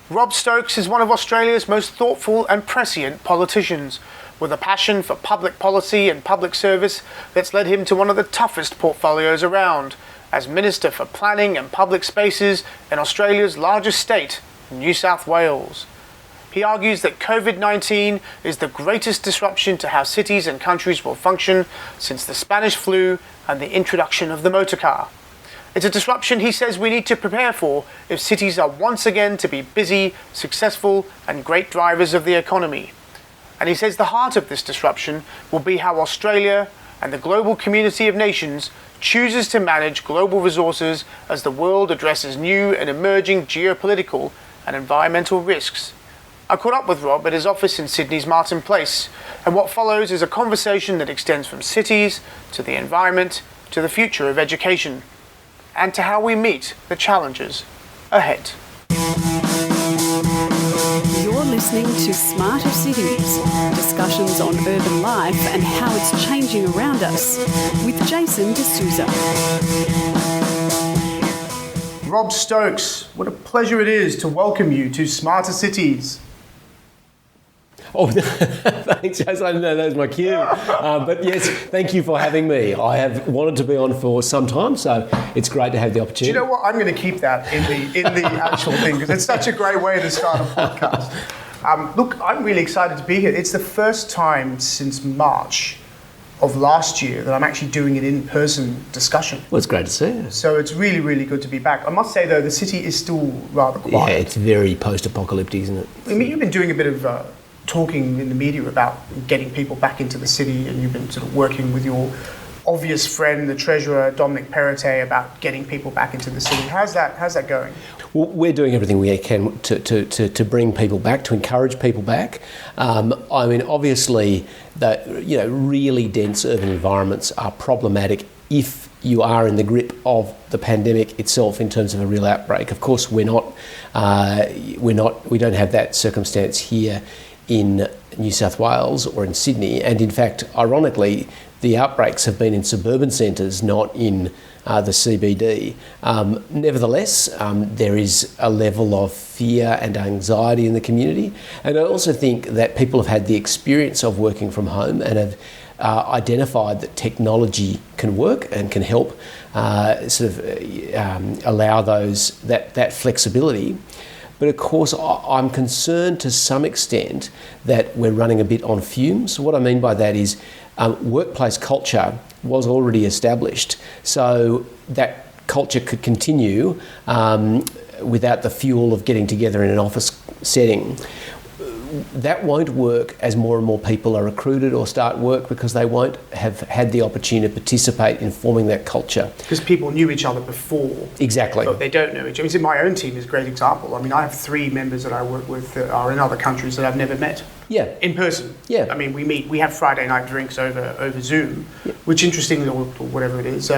Rob Stokes is one of Australia's most thoughtful and prescient politicians, with a passion for public policy and public service that's led him to one of the toughest portfolios around, as Minister for Planning and Public Spaces in Australia's largest state, New South Wales. He argues that COVID-19 is the greatest disruption to how cities and countries will function since the Spanish flu and the introduction of the motorcar. It's a disruption he says we need to prepare for if cities are once again to be busy, successful, and great drivers of the economy. And he says the heart of this disruption will be how Australia and the global community of nations chooses to manage global resources as the world addresses new and emerging geopolitical and environmental risks. I caught up with Rob at his office in Sydney's Martin Place, and what follows is a conversation that extends from cities to the environment to the future of education, and to how we meet the challenges ahead. You're listening to Smarter Cities, discussions on urban life and how it's changing around us, with Jason D'Souza. Rob Stokes, what a pleasure it is to welcome you to Smarter Cities. Oh, thanks, Jason. I didn't know that was my cue. But yes, thank you for having me. I have wanted to be on for some time, so it's great to have the opportunity. Do you know what? I'm going to keep that in the actual thing, because it's such a great way to start a podcast. Look, I'm really excited to be here. It's the first time since March of last year that I'm actually doing an in-person discussion. Well, it's great to see you. So it's really, really good to be back. I must say, though, the city is still rather quiet. Yeah, it's very post-apocalyptic, isn't it? I mean, you've been doing a bit of talking in the media about getting people back into the city, and you've been sort of working with your obvious friend, the Treasurer, Dominic Perrottet, about getting people back into the city. How's that going? Well, we're doing everything we can to bring people back, to encourage people back. I mean, obviously, really dense urban environments are problematic if you are in the grip of the pandemic itself in terms of a real outbreak. Of course, we don't have that circumstance here in New South Wales or in Sydney, and in fact, ironically, the outbreaks have been in suburban centres, not in the CBD. Nevertheless, there is a level of fear and anxiety in the community, and I also think that people have had the experience of working from home and have identified that technology can work and can help allow that flexibility. But of course, I'm concerned to some extent that we're running a bit on fumes. What I mean by that is workplace culture was already established, so that culture could continue without the fuel of getting together in an office setting. That won't work as more and more people are recruited or start work, because they won't have had the opportunity to participate in forming that culture. Because people knew each other before. Exactly. But they don't know each other. My own team is a great example. I mean, I have 3 members that I work with that are in other countries that I've never met. Yeah. In person. Yeah. I mean, we have Friday night drinks over Zoom, yeah. Which interestingly, or whatever it is,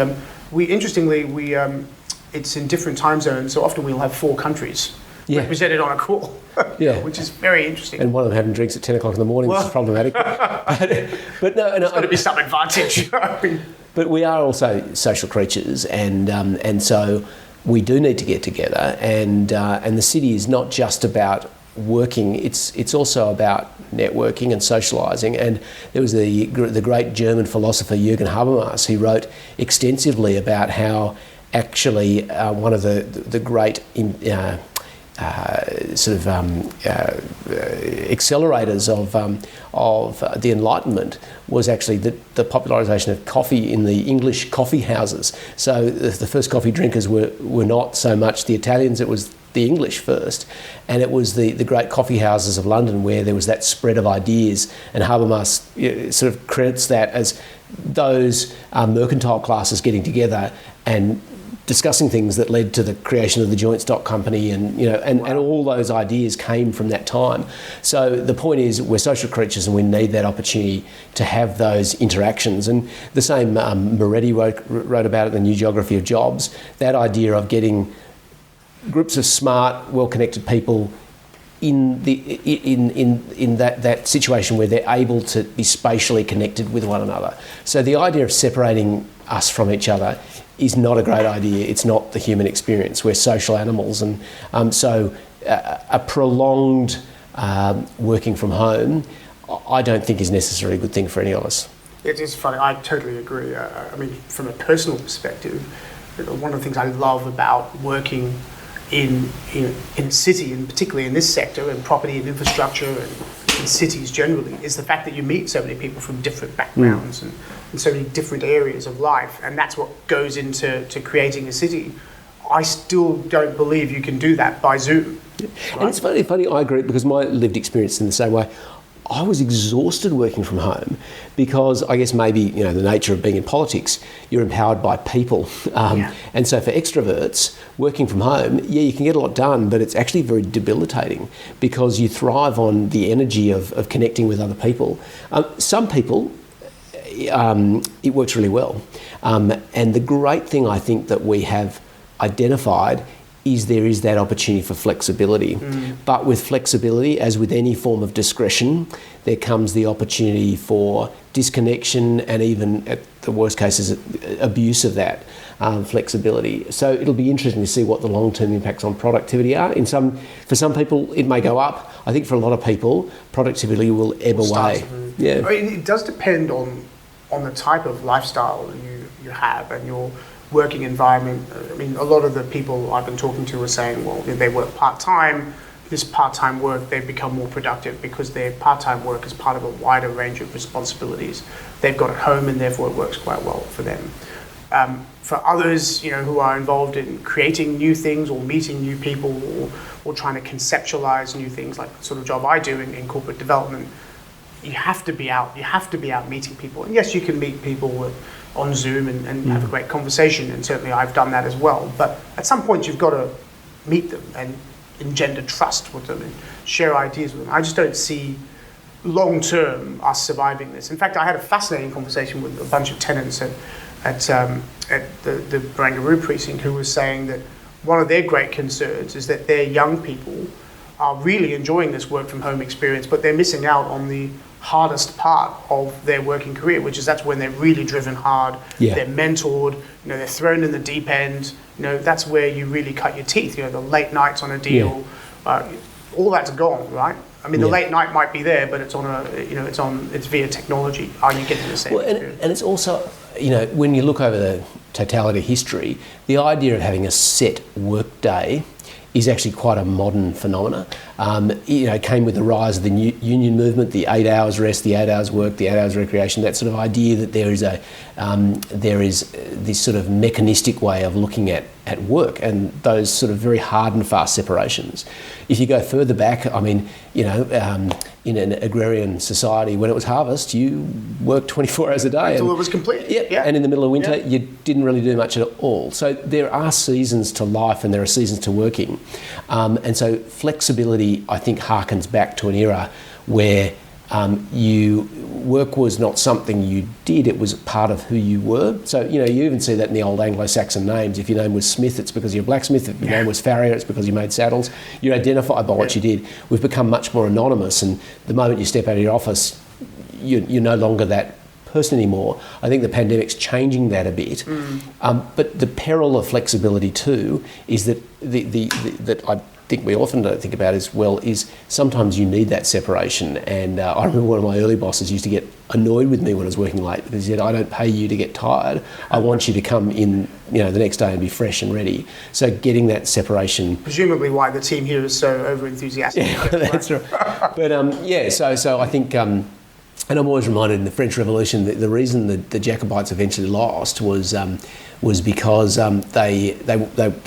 it's in different time zones, so often we'll have 4 countries. Yeah. Represented on a call, yeah. Which is very interesting. And one of them having drinks at 10 o'clock in the morning, which is problematic. but no, there's got to be some advantage. But we are also social creatures, and so we do need to get together. And the city is not just about working; it's also about networking and socialising. And there was the great German philosopher Jürgen Habermas, who wrote extensively about how actually one of the great accelerators of the Enlightenment was actually the popularisation of coffee in the English coffee houses. So the first coffee drinkers were not so much the Italians, it was the English first, and it was the great coffee houses of London where there was that spread of ideas, and Habermas sort of credits that as those mercantile classes getting together and discussing things that led to the creation of the joint stock company, and all those ideas came from that time. So the point is, we're social creatures and we need that opportunity to have those interactions. And the same Moretti wrote about it in the New Geography of Jobs, that idea of getting groups of smart, well-connected people in that situation where they're able to be spatially connected with one another. So the idea of separating us from each other is not a great idea. It's not the human experience. We're social animals, and so a prolonged working from home, I don't think is necessarily a good thing for any of us. It is funny. I totally agree. I mean, from a personal perspective, one of the things I love about working in a city, and particularly in this sector, and property and infrastructure and in cities generally, is the fact that you meet so many people from different backgrounds and so many different areas of life, and that's what goes into creating a city. I still don't believe you can do that by Zoom. Right? And it's funny, I agree, because my lived experience in the same way. I was exhausted working from home because I guess maybe, the nature of being in politics, you're empowered by people. And so for extroverts, working from home, you can get a lot done, but it's actually very debilitating because you thrive on the energy of connecting with other people. Some people, it works really well. And the great thing I think that we have identified is there is that opportunity for flexibility. But with flexibility, as with any form of discretion, there comes the opportunity for disconnection and even, at the worst cases, abuse of that flexibility. So it'll be interesting to see what the long-term impacts on productivity are. For some people, it may go up. I think for a lot of people, productivity will ebb away. Yeah, I mean, it does depend on the type of lifestyle you have and your working environment. I mean, a lot of the people I've been talking to are saying, well, if they work part-time, this part-time work, they become more productive because their part-time work is part of a wider range of responsibilities they've got at home, and therefore it works quite well for them. For others, who are involved in creating new things or meeting new people or trying to conceptualize new things, like the sort of job I do in corporate development, you have to be out. You have to be out meeting people. And yes, you can meet people on Zoom and have a great conversation, and certainly I've done that as well. But at some point, you've got to meet them and engender trust with them and share ideas with them. I just don't see long-term us surviving this. In fact, I had a fascinating conversation with a bunch of tenants at the Barangaroo precinct who was saying that one of their great concerns is that their young people are really enjoying this work-from-home experience, but they're missing out on the hardest part of their working career, which is that's when they're really driven hard, they're mentored, they're thrown in the deep end, that's where you really cut your teeth, the late nights on a deal, all that's gone, right? I mean, the late night might be there, but it's on it's via technology. Are you getting the same experience? And it's also, when you look over the totality of history, the idea of having a set work day is actually quite a modern phenomena. It came with the rise of the union movement, the 8 hours rest, the 8 hours work, the 8 hours recreation, that sort of idea that there is this sort of mechanistic way of looking at work and those sort of very hard and fast separations. If you go further back, I mean, in an agrarian society, when it was harvest, you worked 24 hours a day. Until it was complete. Yeah. And in the middle of winter, you didn't really do much at all. So there are seasons to life and there are seasons to working. And so flexibility, I think, harkens back to an era where work was not something you did, it was part of who you were. So, you even see that in the old Anglo-Saxon names. If your name was Smith, it's because you're a blacksmith. If your name was Farrier, it's because you made saddles. You're identified by what you did. We've become much more anonymous, and the moment you step out of your office, you're no longer that person anymore. I think the pandemic's changing that a bit. But the peril of flexibility too is that that I think we often don't think about as well is sometimes you need that separation. And I remember one of my early bosses used to get annoyed with me when I was working late because he said, I don't pay you to get tired. I want you to come in, the next day and be fresh and ready. So getting that separation. Presumably why the team here is so over-enthusiastic. Yeah, that's right. But so I think, and I'm always reminded in the French Revolution that the reason the Jacobites eventually lost was because they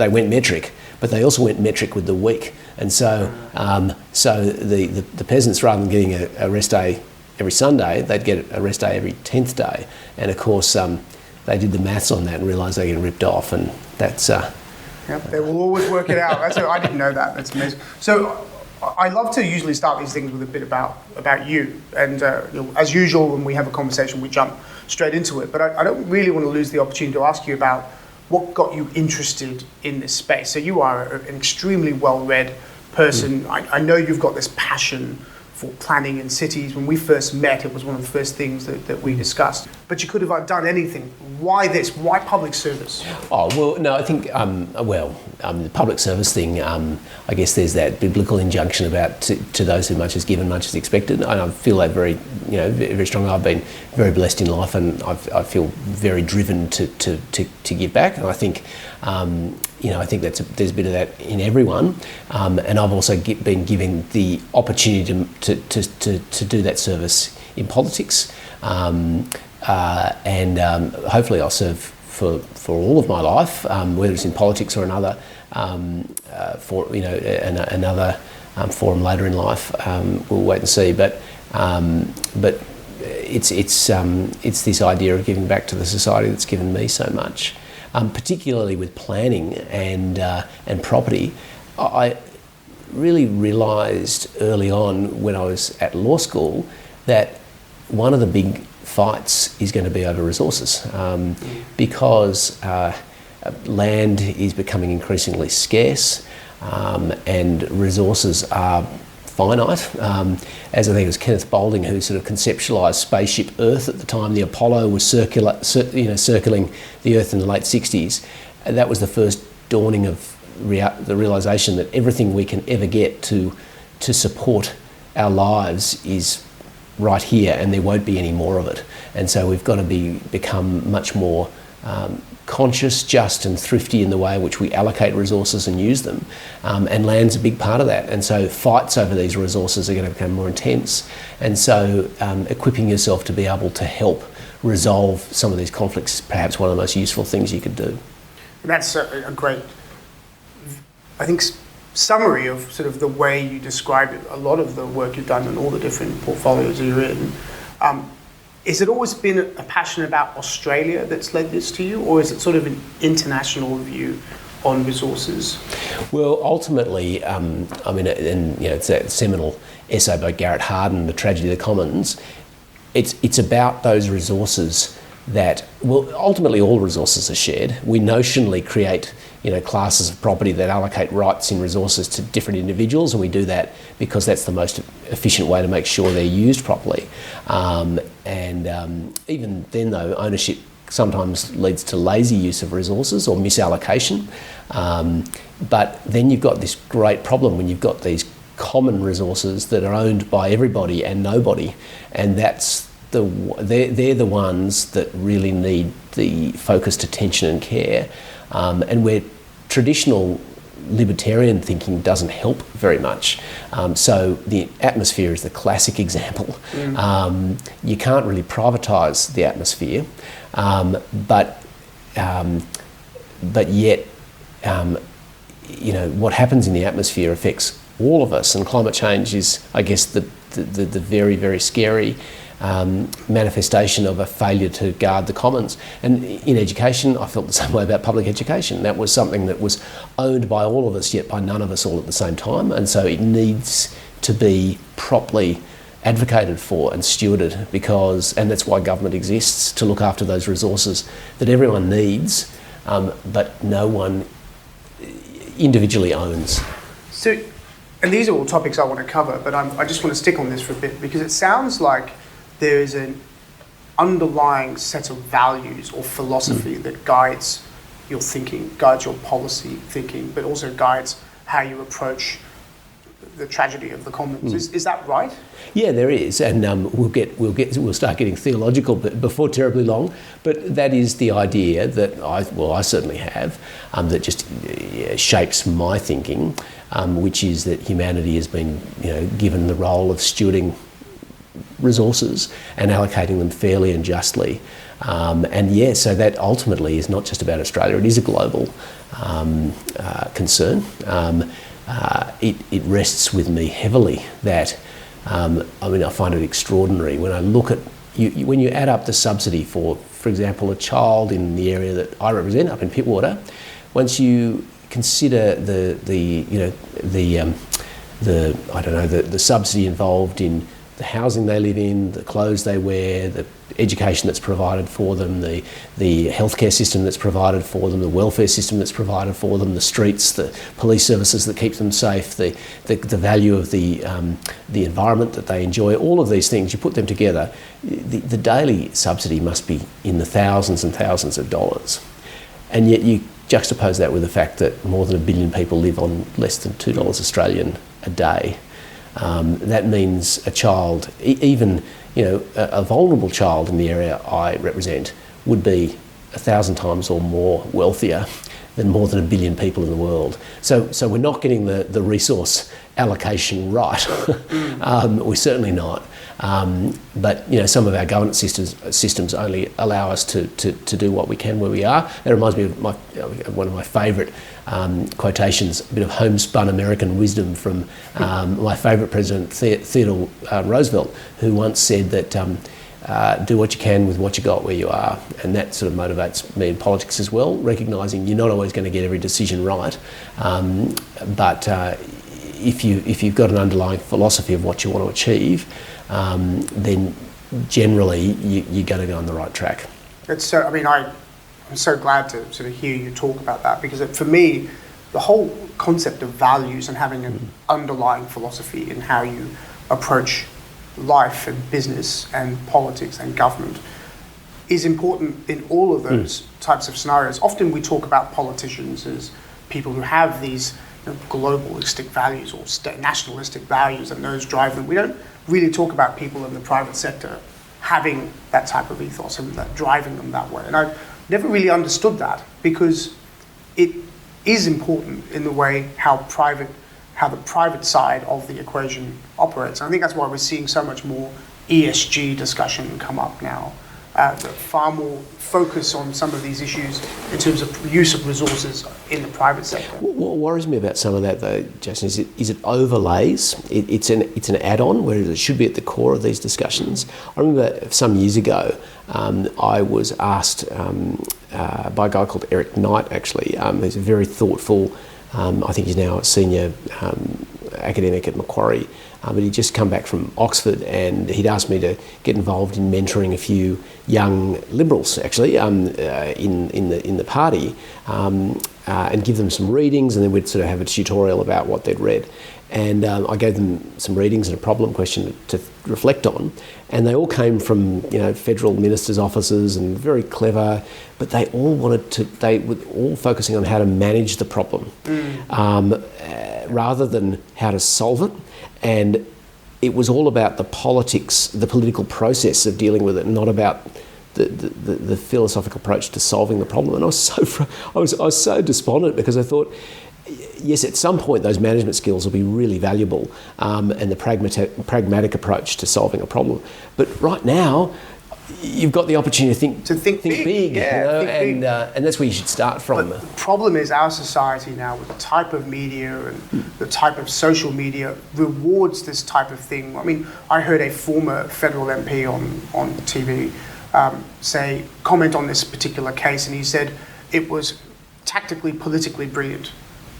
went metric. But they also went metric with the week, and so the peasants, rather than getting a rest day every Sunday, they'd get a rest day every 10th day, and of course they did the maths on that and realised they get ripped off, and that's. They will always work it out. I didn't know that. That's amazing. So I love to usually start these things with a bit about you, and as usual when we have a conversation, we jump straight into it. But I don't really want to lose the opportunity to ask you about what got you interested in this space. So you are an extremely well-read person. I know you've got this passion for planning in cities. When we first met, it was one of the first things that we discussed. But you could have done anything. Why this? Why public service? Oh, well, no, I think, the public service thing, I guess there's that biblical injunction about to those who much is given, much is expected. And I feel that very, very strongly. I've been very blessed in life, and I feel very driven to give back. And I think, I think there's a bit of that in everyone. And I've also been given the opportunity to do that service in politics. And hopefully I'll serve for all of my life, whether it's in politics or another another forum later in life. We'll wait and see. But it's this idea of giving back to the society that's given me so much, particularly with planning and property. I really realised early on when I was at law school that one of the big fights is going to be over resources, because land is becoming increasingly scarce, and resources are finite. As I think it was Kenneth Boulding who sort of conceptualised spaceship Earth at the time the Apollo was circling the Earth in the late 60s. And that was the first dawning of the realisation that everything we can ever get to support our lives is right here, and there won't be any more of it. And so we've got to become much more conscious, just and thrifty in the way in which we allocate resources and use them. And land's a big part of that. And so fights over these resources are going to become more intense. And so equipping yourself to be able to help resolve some of these conflicts is perhaps one of the most useful things you could do. That's a great, I think, summary of sort of the way you described it, a lot of the work you've done and all the different portfolios that you're in. Is it always been a passion about Australia that's led this to you, or is it sort of an international view on resources? Well, ultimately, it's that seminal essay by Garrett Hardin, The Tragedy of the Commons. It's about those resources that, well, ultimately all resources are shared. We notionally create classes of property that allocate rights in resources to different individuals, and we do that because that's the most efficient way to make sure they're used properly. Even then, though, ownership sometimes leads to lazy use of resources or misallocation. But then you've got this great problem when you've got these common resources that are owned by everybody and nobody, and they're the ones that really need the focused attention and care. And where traditional libertarian thinking doesn't help very much. So the atmosphere is the classic example. You can't really privatise the atmosphere, but yet, what happens in the atmosphere affects all of us, and climate change is, I guess, the very, very scary manifestation of a failure to guard the commons. And in education, I felt the same way about public education. That was something that was owned by all of us, yet by none of us all at the same time. And so it needs to be properly advocated for and stewarded, and that's why government exists, to look after those resources that everyone needs, but no one individually owns. So, and these are all topics I want to cover, but I just want to stick on this for a bit, because it sounds like there is an underlying set of values or philosophy that guides your thinking, guides your policy thinking, but also guides how you approach the tragedy of the commons. Is that right? Yeah, there is, and we'll start getting theological before terribly long. But that is the idea that I certainly have, that just shapes my thinking, which is that humanity has been given the role of stewarding resources and allocating them fairly and justly. So that ultimately is not just about Australia, it is a global concern. It rests with me heavily that, I find it extraordinary when I look at, when you add up the subsidy for example, a child in the area that I represent, up in Pittwater, once you consider the subsidy involved in the housing they live in, the clothes they wear, the education that's provided for them, the healthcare system that's provided for them, the welfare system that's provided for them, the streets, the police services that keep them safe, the value of the environment that they enjoy, all of these things, you put them together, the daily subsidy must be in the thousands and thousands of dollars. And yet you juxtapose that with the fact that more than 1 billion people live on less than $2 Australian a day. That means a child, even a vulnerable child in the area I represent, would be 1,000 times or more wealthier than more than 1 billion people in the world. So we're not getting the resource allocation right. We're certainly not. But some of our governance systems only allow us to do what we can where we are. It reminds me of one of my favourite quotations, a bit of homespun American wisdom from my favourite president, Theodore Roosevelt, who once said that do what you can with what you got where you are. And that sort of motivates me in politics as well, recognising you're not always going to get every decision right, but if you've got an underlying philosophy of what you want to achieve, then generally you're going to go on the right track. It's so. I'm so glad to sort of hear you talk about that, because for me, the whole concept of values and having an underlying philosophy in how you approach life and business and politics and government is important in all of those types of scenarios. Often we talk about politicians as people who have these globalistic values or nationalistic values, and those drive them. We don't really talk about people in the private sector having that type of ethos and that driving them that way. And I've never really understood that, because it is important in the way how the private side of the equation operates. And I think that's why we're seeing so much more ESG discussion come up now. Far more focus on some of these issues in terms of use of resources in the private sector. What worries me about some of that, though, Jason, is it overlays. It's an add-on, whereas it should be at the core of these discussions. I remember some years ago, I was asked by a guy called Eric Knight, actually, who's a very thoughtful, I think he's now a senior academic at Macquarie, but he'd just come back from Oxford, and he'd asked me to get involved in mentoring a few young Liberals, actually, in the party, and give them some readings, and then we'd sort of have a tutorial about what they'd read. And I gave them some readings and a problem question to reflect on, and they all came from federal ministers' offices and very clever, but they all were all focusing on how to manage the problem rather than how to solve it. And it was all about the politics, the political process of dealing with it, not about the philosophical approach to solving the problem. And I was so despondent, because I thought, yes, at some point those management skills will be really valuable, and the pragmatic approach to solving a problem. But right now, you've got the opportunity to think big, and that's where you should start from. But the problem is our society now, with the type of media and the type of social media, rewards this type of thing. I mean, I heard a former federal MP on TV comment on this particular case, and he said it was tactically, politically brilliant,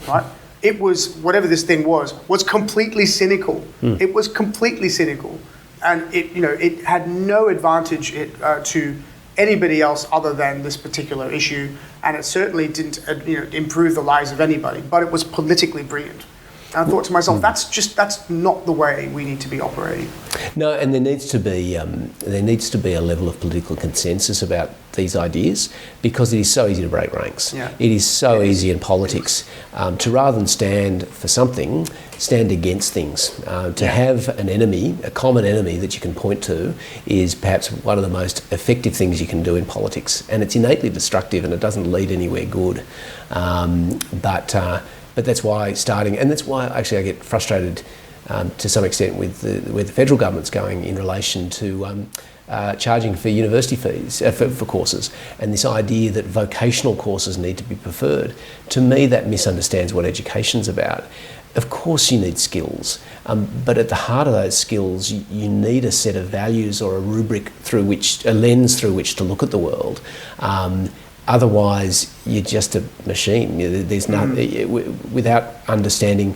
right? It was, whatever this thing was completely cynical. It was completely cynical. And it had no advantage to anybody else other than this particular issue, and it certainly didn't improve the lives of anybody. But it was politically brilliant. And I thought to myself, that's not the way we need to be operating. No, and there needs to be a level of political consensus about these ideas, because it is so easy to break ranks. Yeah. It is so easy in politics to, rather than stand for something, stand against things. To have an enemy, a common enemy that you can point to, is perhaps one of the most effective things you can do in politics. And it's innately destructive, and it doesn't lead anywhere good. But that's why and that's why actually I get frustrated to some extent with where the federal government's going in relation to charging for university fees, for courses, and this idea that vocational courses need to be preferred. To me, that misunderstands what education's about. Of course you need skills, but at the heart of those skills, you need a set of values or a rubric a lens through which to look at the world. Otherwise, you're just a machine. There's without understanding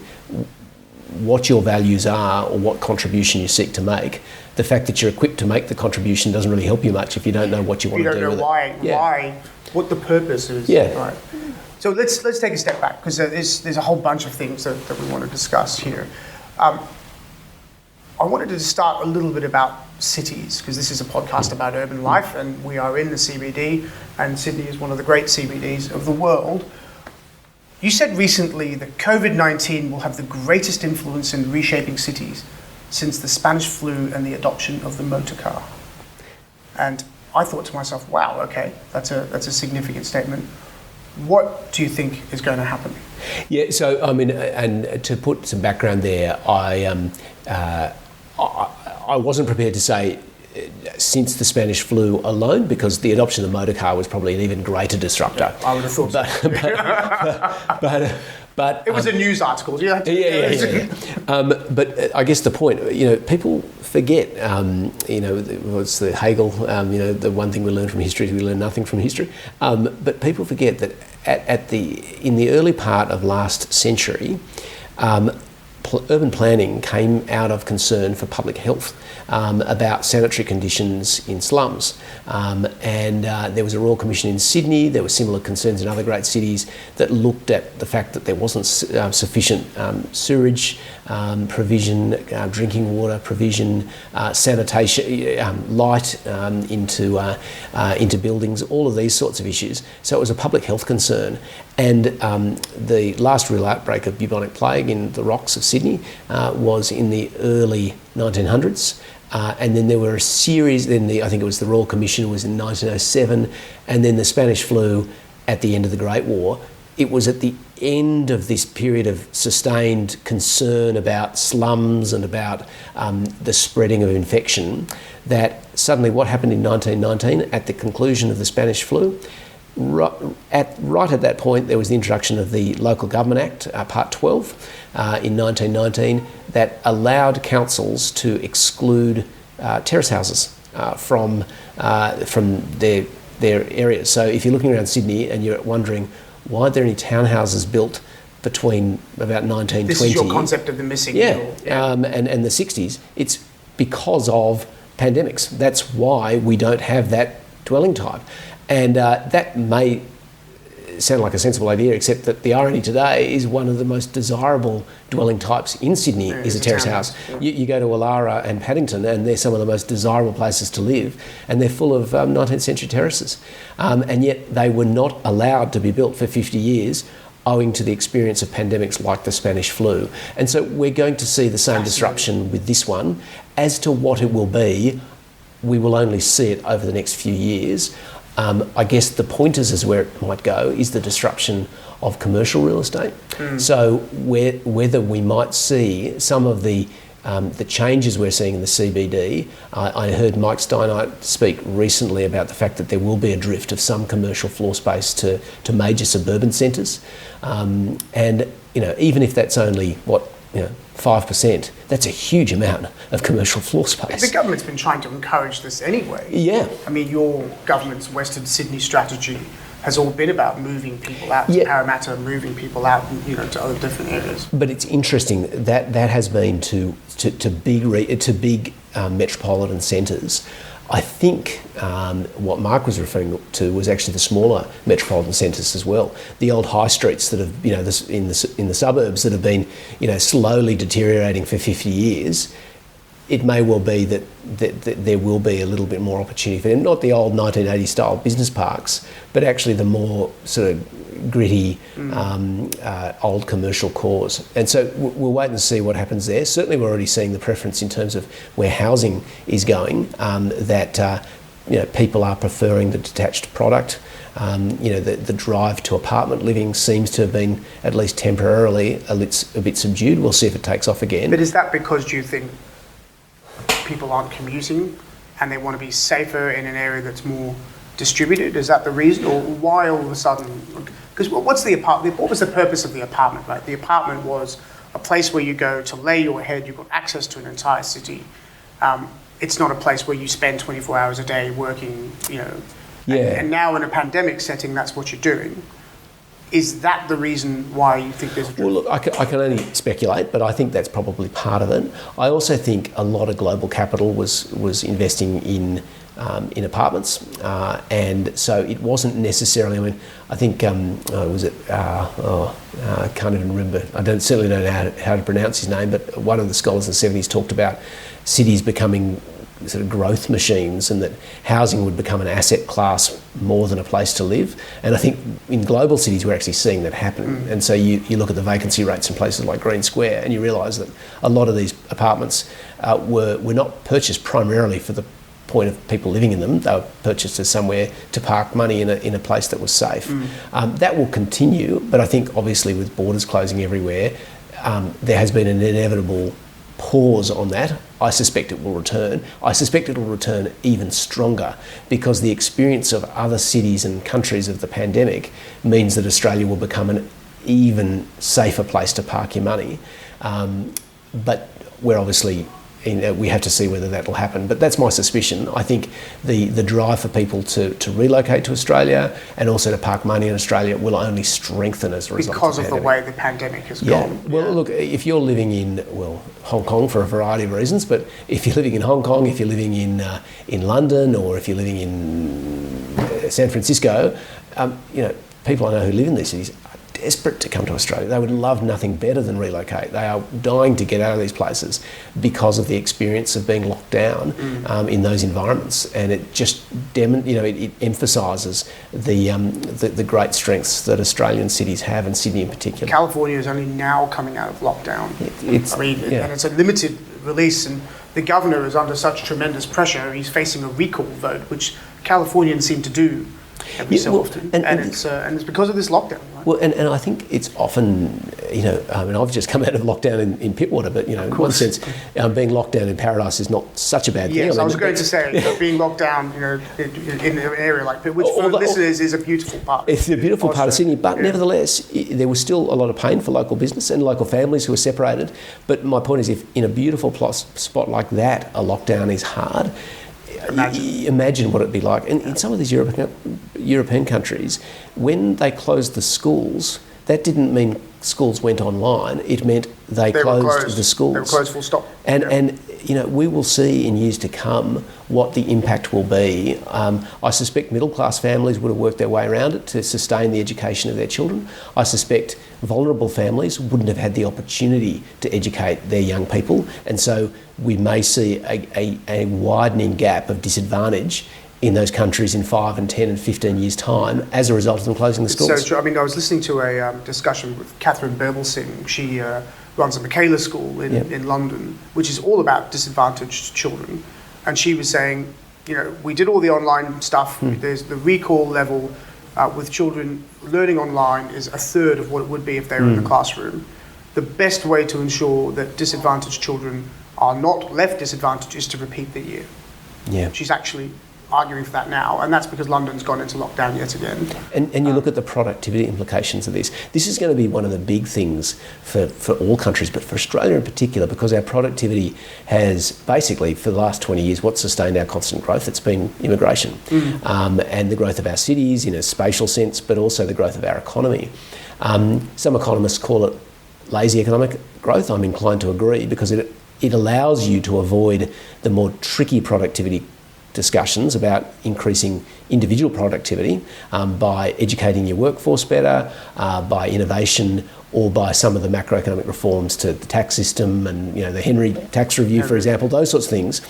what your values are or what contribution you seek to make, the fact that you're equipped to make the contribution doesn't really help you much if you don't know what you want to do. You don't know why, what the purpose is. Yeah. Right. So let's take a step back, because there's a whole bunch of things that we want to discuss here. I wanted to start a little bit about cities, because this is a podcast about urban life, and we are in the CBD, and Sydney is one of the great CBDs of the world. You said recently that COVID-19 will have the greatest influence in reshaping cities since the Spanish flu and the adoption of the motorcar. And I thought to myself, wow, okay, that's a significant statement. What do you think is going to happen? Yeah, so I mean, and to put some background there, I wasn't prepared to say since the Spanish flu alone, because the adoption of the motorcar was probably an even greater disruptor. I would have thought so. But it was a news article. Yeah. But I guess the point, people forget, what's the Hegel, the one thing we learn from history is we learn nothing from history. But people forget that in the early part of last century, urban planning came out of concern for public health about sanitary conditions in slums. And there was a Royal Commission in Sydney, there were similar concerns in other great cities that looked at the fact that there wasn't sufficient sewerage provision, drinking water provision, sanitation, light into buildings, all of these sorts of issues. So it was a public health concern. And the last real outbreak of bubonic plague in the rocks of Sydney was in the early 1900s. And then there were a series, I think it was the Royal Commission was in 1907, and then the Spanish flu at the end of the Great War. It was at the end of this period of sustained concern about slums and about the spreading of infection that suddenly what happened in 1919 at the conclusion of the Spanish flu, right at that point, there was the introduction of the Local Government Act, Part 12, in 1919, that allowed councils to exclude terrace houses from their areas. So if you're looking around Sydney and you're wondering why aren't there any townhouses built between about 1920... This is your concept of the missing middle. And the 60s, it's because of pandemics. That's why we don't have that dwelling type. And that may sound like a sensible idea, except that the irony today is one of the most desirable dwelling types in Sydney is a terrace house. Yeah. You go to Alara and Paddington and they're some of the most desirable places to live, and they're full of 19th century terraces. And yet they were not allowed to be built for 50 years owing to the experience of pandemics like the Spanish flu. And so we're going to see the same disruption with this one. As to what it will be, we will only see it over the next few years. I guess the pointers as where it might go is the disruption of commercial real estate. So whether we might see some of the changes we're seeing in the CBD. I heard Mike Steinite speak recently about the fact that there will be a drift of some commercial floor space to major suburban centres. And even if that's only 5%, that's a huge amount of commercial floor space. The government's been trying to encourage this anyway. Yeah. I mean, your government's Western Sydney strategy has all been about moving people out to Parramatta, moving people out, to other different areas. But it's interesting that has been to big metropolitan centres. I think what Mark was referring to was actually the smaller metropolitan centres as well. The old high streets that have, in the suburbs that have been, slowly deteriorating for 50 years. It may well be that there will be a little bit more opportunity for them. Not the old 1980s style business parks, but actually the more sort of gritty old commercial cores. And so we'll wait and see what happens there. Certainly we're already seeing the preference in terms of where housing is going, that people are preferring the detached product. The drive to apartment living seems to have been, at least temporarily, a bit subdued. We'll see if it takes off again. But is that because, do you think, people aren't commuting and they want to be safer in an area that's more distributed? Is that the reason? Or why all of a sudden? Because what was the purpose of the apartment, right? The apartment was a place where you go to lay your head. You've got access to an entire city. It's not a place where you spend 24 hours a day working, And now in a pandemic setting, that's what you're doing. Is that the reason why you think there's a drift? Well, look, I can only speculate, but I think that's probably part of it. I also think a lot of global capital was investing in apartments, and so it wasn't necessarily. I mean, I think I can't even remember. I certainly don't know how to pronounce his name, but one of the scholars in the 70s talked about cities becoming sort of growth machines, and that housing would become an asset class more than a place to live. And I think in global cities we're actually seeing that happen. And so you look at the vacancy rates in places like Green Square, and you realise that a lot of these apartments were not purchased primarily for the point of people living in them. They were purchased as somewhere to park money in a place that was safe. That will continue, but I think obviously with borders closing everywhere, there has been an inevitable pause on that. I suspect it will return. I suspect it will return even stronger, because the experience of other cities and countries of the pandemic means that Australia will become an even safer place to park your money. But we're obviously, we have to see whether that will happen. But that's my suspicion. I think the drive for people to relocate to Australia and also to park money in Australia will only strengthen as a result because of the way the pandemic has gone. Well, look, if you're living in, Hong Kong for a variety of reasons, but if you're living in Hong Kong, if you're living in London, or if you're living in San Francisco, people I know who live in these cities are desperate to come to Australia. They would love nothing better than relocate. They are dying to get out of these places because of the experience of being locked down in those environments, and it just it emphasises the great strengths that Australian cities have, and Sydney in particular. California is only now coming out of lockdown. And it's a limited release, and the governor is under such tremendous pressure. He's facing a recall vote, which Californians seem to do every so often, and it's because of this lockdown. Right? Well, and I think it's often, I've just come out of lockdown in Pittwater, but in one sense, being locked down in Paradise is not such a bad thing. Yes, I was going to say, being locked down, in an area like Pitt, which for listeners is a beautiful part. It's a beautiful part of Sydney, but nevertheless, there was still a lot of pain for local business and local families who were separated. But my point is, if in a beautiful spot like that, a lockdown is hard. Imagine what it'd be like. And in some of these European countries, when they closed the schools, that didn't mean schools went online. It meant they closed the schools. They were closed full stop. And we will see in years to come what the impact will be. I suspect middle-class families would have worked their way around it to sustain the education of their children. I suspect vulnerable families wouldn't have had the opportunity to educate their young people. And so we may see a widening gap of disadvantage in those countries in 5 and 10 and 15 years' time as a result of them closing the schools. So true. I mean, I was listening to a discussion with Catherine Berbelsing. She runs a Michaela school in London, which is all about disadvantaged children. And she was saying, we did all the online stuff. There's the recall level with children learning online is a third of what it would be if they were in the classroom. The best way to ensure that disadvantaged children are not left disadvantaged is to repeat the year. Yeah. She's actually arguing for that now, and that's because London's gone into lockdown yet again. And you look at the productivity implications of this. This is going to be one of the big things for all countries, but for Australia in particular, because our productivity has basically, for the last 20 years, what sustained our constant growth? It's been immigration and the growth of our cities in a spatial sense, but also the growth of our economy. Some economists call it lazy economic growth. I'm inclined to agree, because it allows you to avoid the more tricky productivity discussions about increasing individual productivity by educating your workforce better, by innovation, or by some of the macroeconomic reforms to the tax system and the Henry tax review, for example, those sorts of things.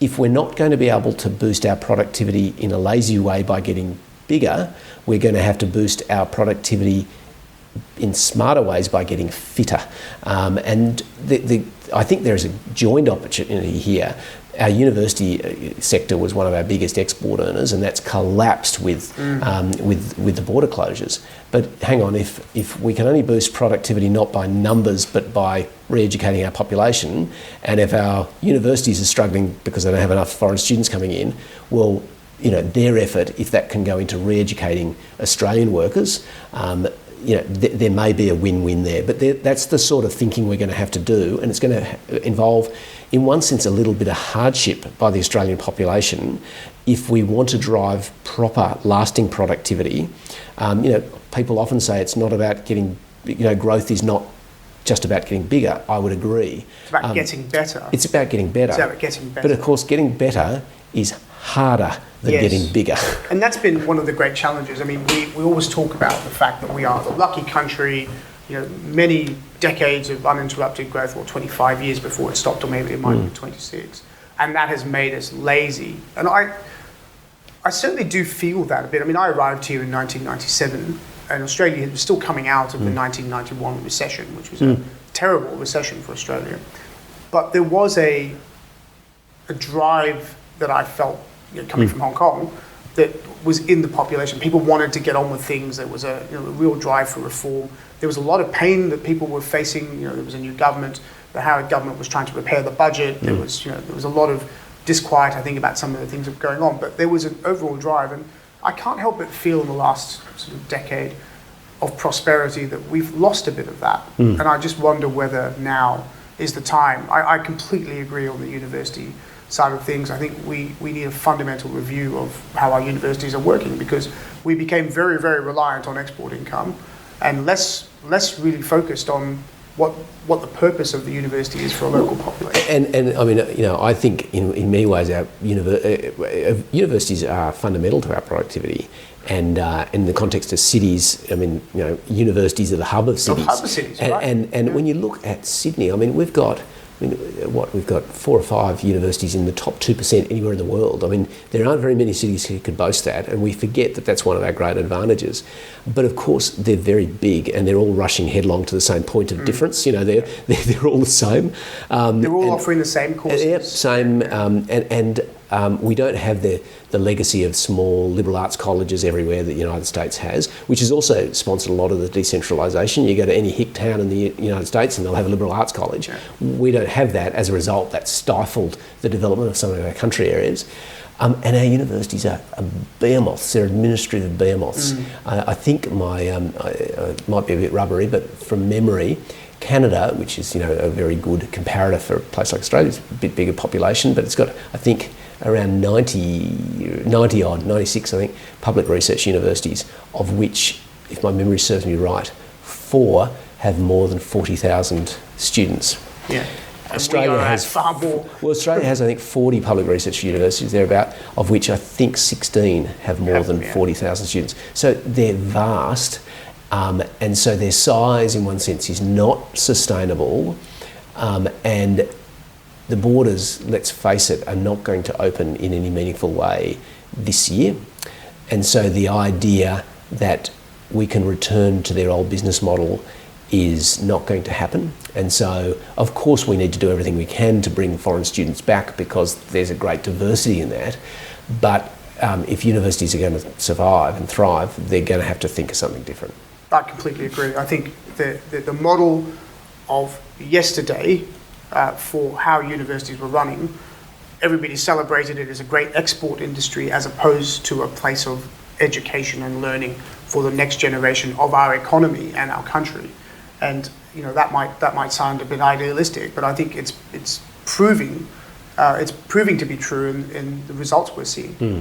If we're not going to be able to boost our productivity in a lazy way by getting bigger, we're going to have to boost our productivity in smarter ways by getting fitter. And I think there is a joint opportunity here. Our university sector was one of our biggest export earners, and that's collapsed with the border closures. But hang on, if we can only boost productivity not by numbers but by re-educating our population, and if our universities are struggling because they don't have enough foreign students coming in, their effort, if that can go into re-educating Australian workers, there may be a win-win there. But that's the sort of thinking we're going to have to do, and it's going to involve, in one sense, a little bit of hardship by the Australian population if we want to drive proper, lasting productivity. People often say it's not about getting, growth is not just about getting bigger. I would agree. It's about getting better. It's about getting better. It's about getting better. But of course, getting better is harder than getting bigger. And that's been one of the great challenges. I mean, we always talk about the fact that we are the lucky country, many decades of uninterrupted growth, or 25 years before it stopped, or maybe it might be 26. And that has made us lazy. And I certainly do feel that a bit. I mean, I arrived here in 1997, and Australia was still coming out of the 1991 recession, which was a terrible recession for Australia. But there was a drive that I felt, coming from Hong Kong, that was in the population. People wanted to get on with things. There was a real drive for reform. There was a lot of pain that people were facing. There was a new government. The Howard government was trying to repair the budget. There was a lot of disquiet, I think, about some of the things that were going on. But there was an overall drive, and I can't help but feel in the last sort of decade of prosperity that we've lost a bit of that. And I just wonder whether now is the time. I completely agree on the university side of things. I think we need a fundamental review of how our universities are working, because we became very, very reliant on export income and less really focused on what the purpose of the university is for a local population. And I mean, I think in many ways our universities are fundamental to our productivity. And in the context of cities, I mean, universities are the hub of cities. The hub of cities, right. And when you look at Sydney, I mean, we've got 4 or 5 universities in the top 2% anywhere in the world. I mean, there aren't very many cities who could boast that, and we forget that that's one of our great advantages. But of course, they're very big, and they're all rushing headlong to the same point of difference. They're all the same. They're all offering the same courses. Yep, same. We don't have the legacy of small liberal arts colleges everywhere that the United States has, which has also sponsored a lot of the decentralisation. You go to any hick town in the United States and they'll have a liberal arts college. Yeah. We don't have that. As a result, that stifled the development of some of our country areas. And our universities are behemoths. They're administrative behemoths. I think I might be a bit rubbery, but from memory, Canada, which is a very good comparator for a place like Australia, it's a bit bigger population, but it's got, I think, around 96, I think, public research universities, of which, if my memory serves me right, 4 have more than 40,000 students. Yeah. Australia has far more. Well, Australia has, I think, 40 public research universities thereabout, of which I think 16 have more than 40,000 students. So they're vast, and so their size, in one sense, is not sustainable, and the borders, let's face it, are not going to open in any meaningful way this year. And so the idea that we can return to their old business model is not going to happen. And so, of course, we need to do everything we can to bring foreign students back, because there's a great diversity in that. But if universities are going to survive and thrive, they're going to have to think of something different. I completely agree. I think the model of yesterday for how universities were running, everybody celebrated it as a great export industry as opposed to a place of education and learning for the next generation of our economy and our country. And that might sound a bit idealistic, but I think it's proving to be true in the results we're seeing.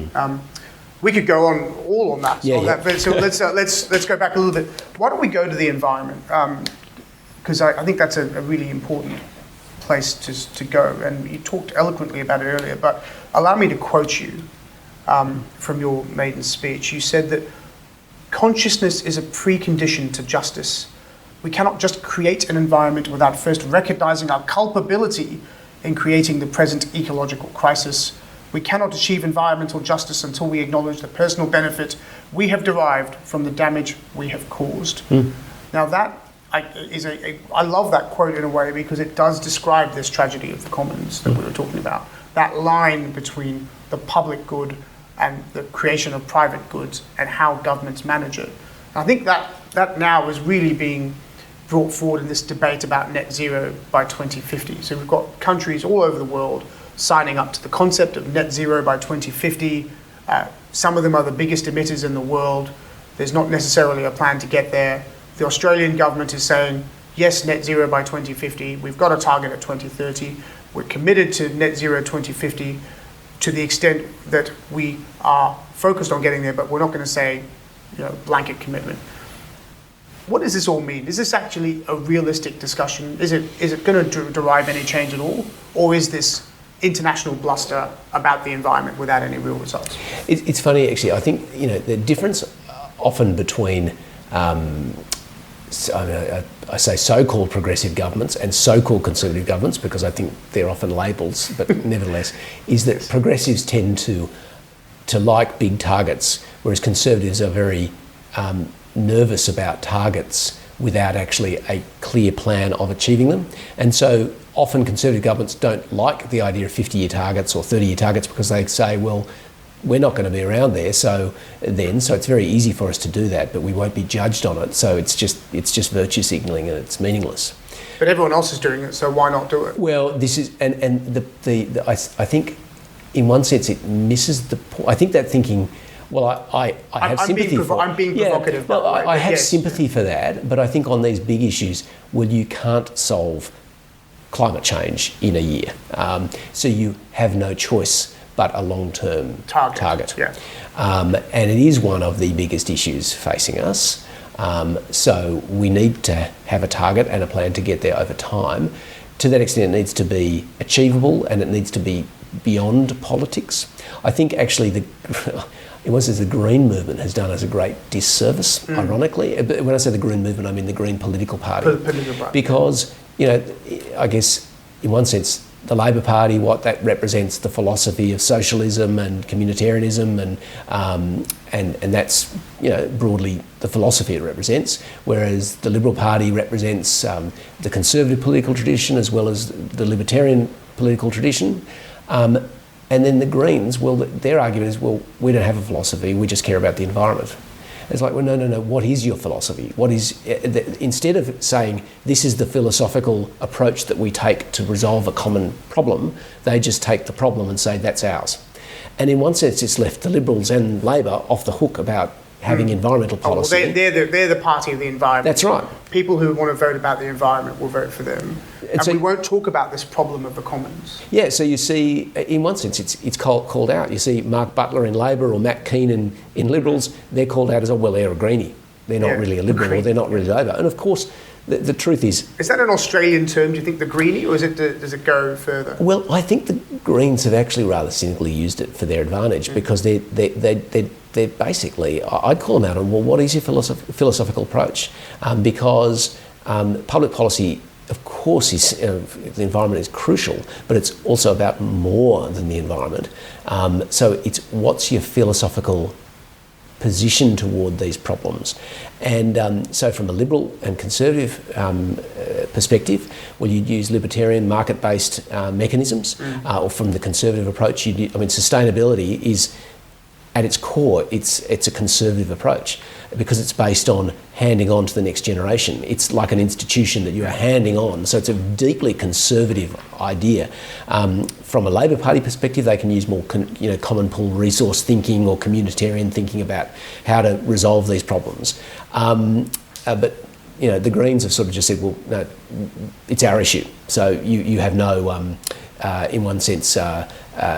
We could go on all on that. But so let's go back a little bit. Why don't we go to the environment? Because I think that's a really important place to go. And you talked eloquently about it earlier, but allow me to quote you from your maiden speech. You said that consciousness is a precondition to justice. We cannot just create an environment without first recognizing our culpability in creating the present ecological crisis. We cannot achieve environmental justice until we acknowledge the personal benefit we have derived from the damage we have caused. Now I love that quote in a way, because it does describe this tragedy of the commons that we were talking about. That line between the public good and the creation of private goods and how governments manage it. I think that now is really being brought forward in this debate about net zero by 2050. So we've got countries all over the world signing up to the concept of net zero by 2050. Some of them are the biggest emitters in the world. There's not necessarily a plan to get there. the Australian government is saying, yes, net zero by 2050. We've got a target at 2030. We're committed to net zero 2050 to the extent that we are focused on getting there, but we're not going to say, blanket commitment. What does this all mean? Is this actually a realistic discussion? Is it going to derive any change at all? Or is this international bluster about the environment without any real results? It's funny, actually. I think, the difference often between, I say so-called progressive governments and so-called conservative governments, because I think they're often labels, but nevertheless, is that progressives tend to like big targets, whereas conservatives are very nervous about targets without actually a clear plan of achieving them. And so often conservative governments don't like the idea of 50-year targets or 30-year targets, because they say, well, we're not going to be around there, so it's very easy for us to do that, but we won't be judged on it. So it's just virtue signalling, and it's meaningless. But everyone else is doing it, so why not do it? Well, this is I think in one sense it misses the point. I think that thinking. Well, I have sympathy for. I'm being provocative. Yeah, I have sympathy for that, but I think on these big issues, you can't solve climate change in a year, so you have no choice but a long-term target. Yeah. And it is one of the biggest issues facing us. So we need to have a target and a plan to get there over time. To that extent, it needs to be achievable, and it needs to be beyond politics. I think actually the Green movement has done us a great disservice, ironically. But when I say the Green movement, I mean the Green political party. Because, I guess in one sense, the Labor Party, what that represents, the philosophy of socialism and communitarianism, and that's broadly the philosophy it represents. Whereas the Liberal Party represents the conservative political tradition as well as the libertarian political tradition. And then the Greens, well, their argument is, well, we don't have a philosophy, we just care about the environment. It's like, well, no, what is your philosophy? Instead of saying this is the philosophical approach that we take to resolve a common problem, they just take the problem and say that's ours. And in one sense, it's left the Liberals and Labor off the hook about having environmental policy. Well, they're the party of the environment. That's right. People who want to vote about the environment will vote for them. And so we won't talk about this problem of the commons. Yeah, so you see, in one sense, it's called out. You see Mark Butler in Labor or Matt Keenan in Liberals, they're called out as, they're a Greenie. They're not really a Liberal, or they're not really Labor. And of course, the truth is... Is that an Australian term, do you think, the Greenie, or does it go further? Well, I think the Greens have actually rather cynically used it for their advantage, because they're basically, I'd call them out on, well, what is your philosophical approach? Because public policy, of course, the environment is crucial, but it's also about more than the environment. So it's what's your philosophical position toward these problems. And so from a liberal and conservative perspective, well, you'd use libertarian market-based mechanisms, or from the conservative approach, sustainability is, at its core, it's a conservative approach, because it's based on handing on to the next generation. It's like an institution that you are handing on, so it's a deeply conservative idea. From a Labor Party perspective, they can use more common pool resource thinking or communitarian thinking about how to resolve these problems. But the Greens have sort of just said, well, no, it's our issue. So you have no, in one sense,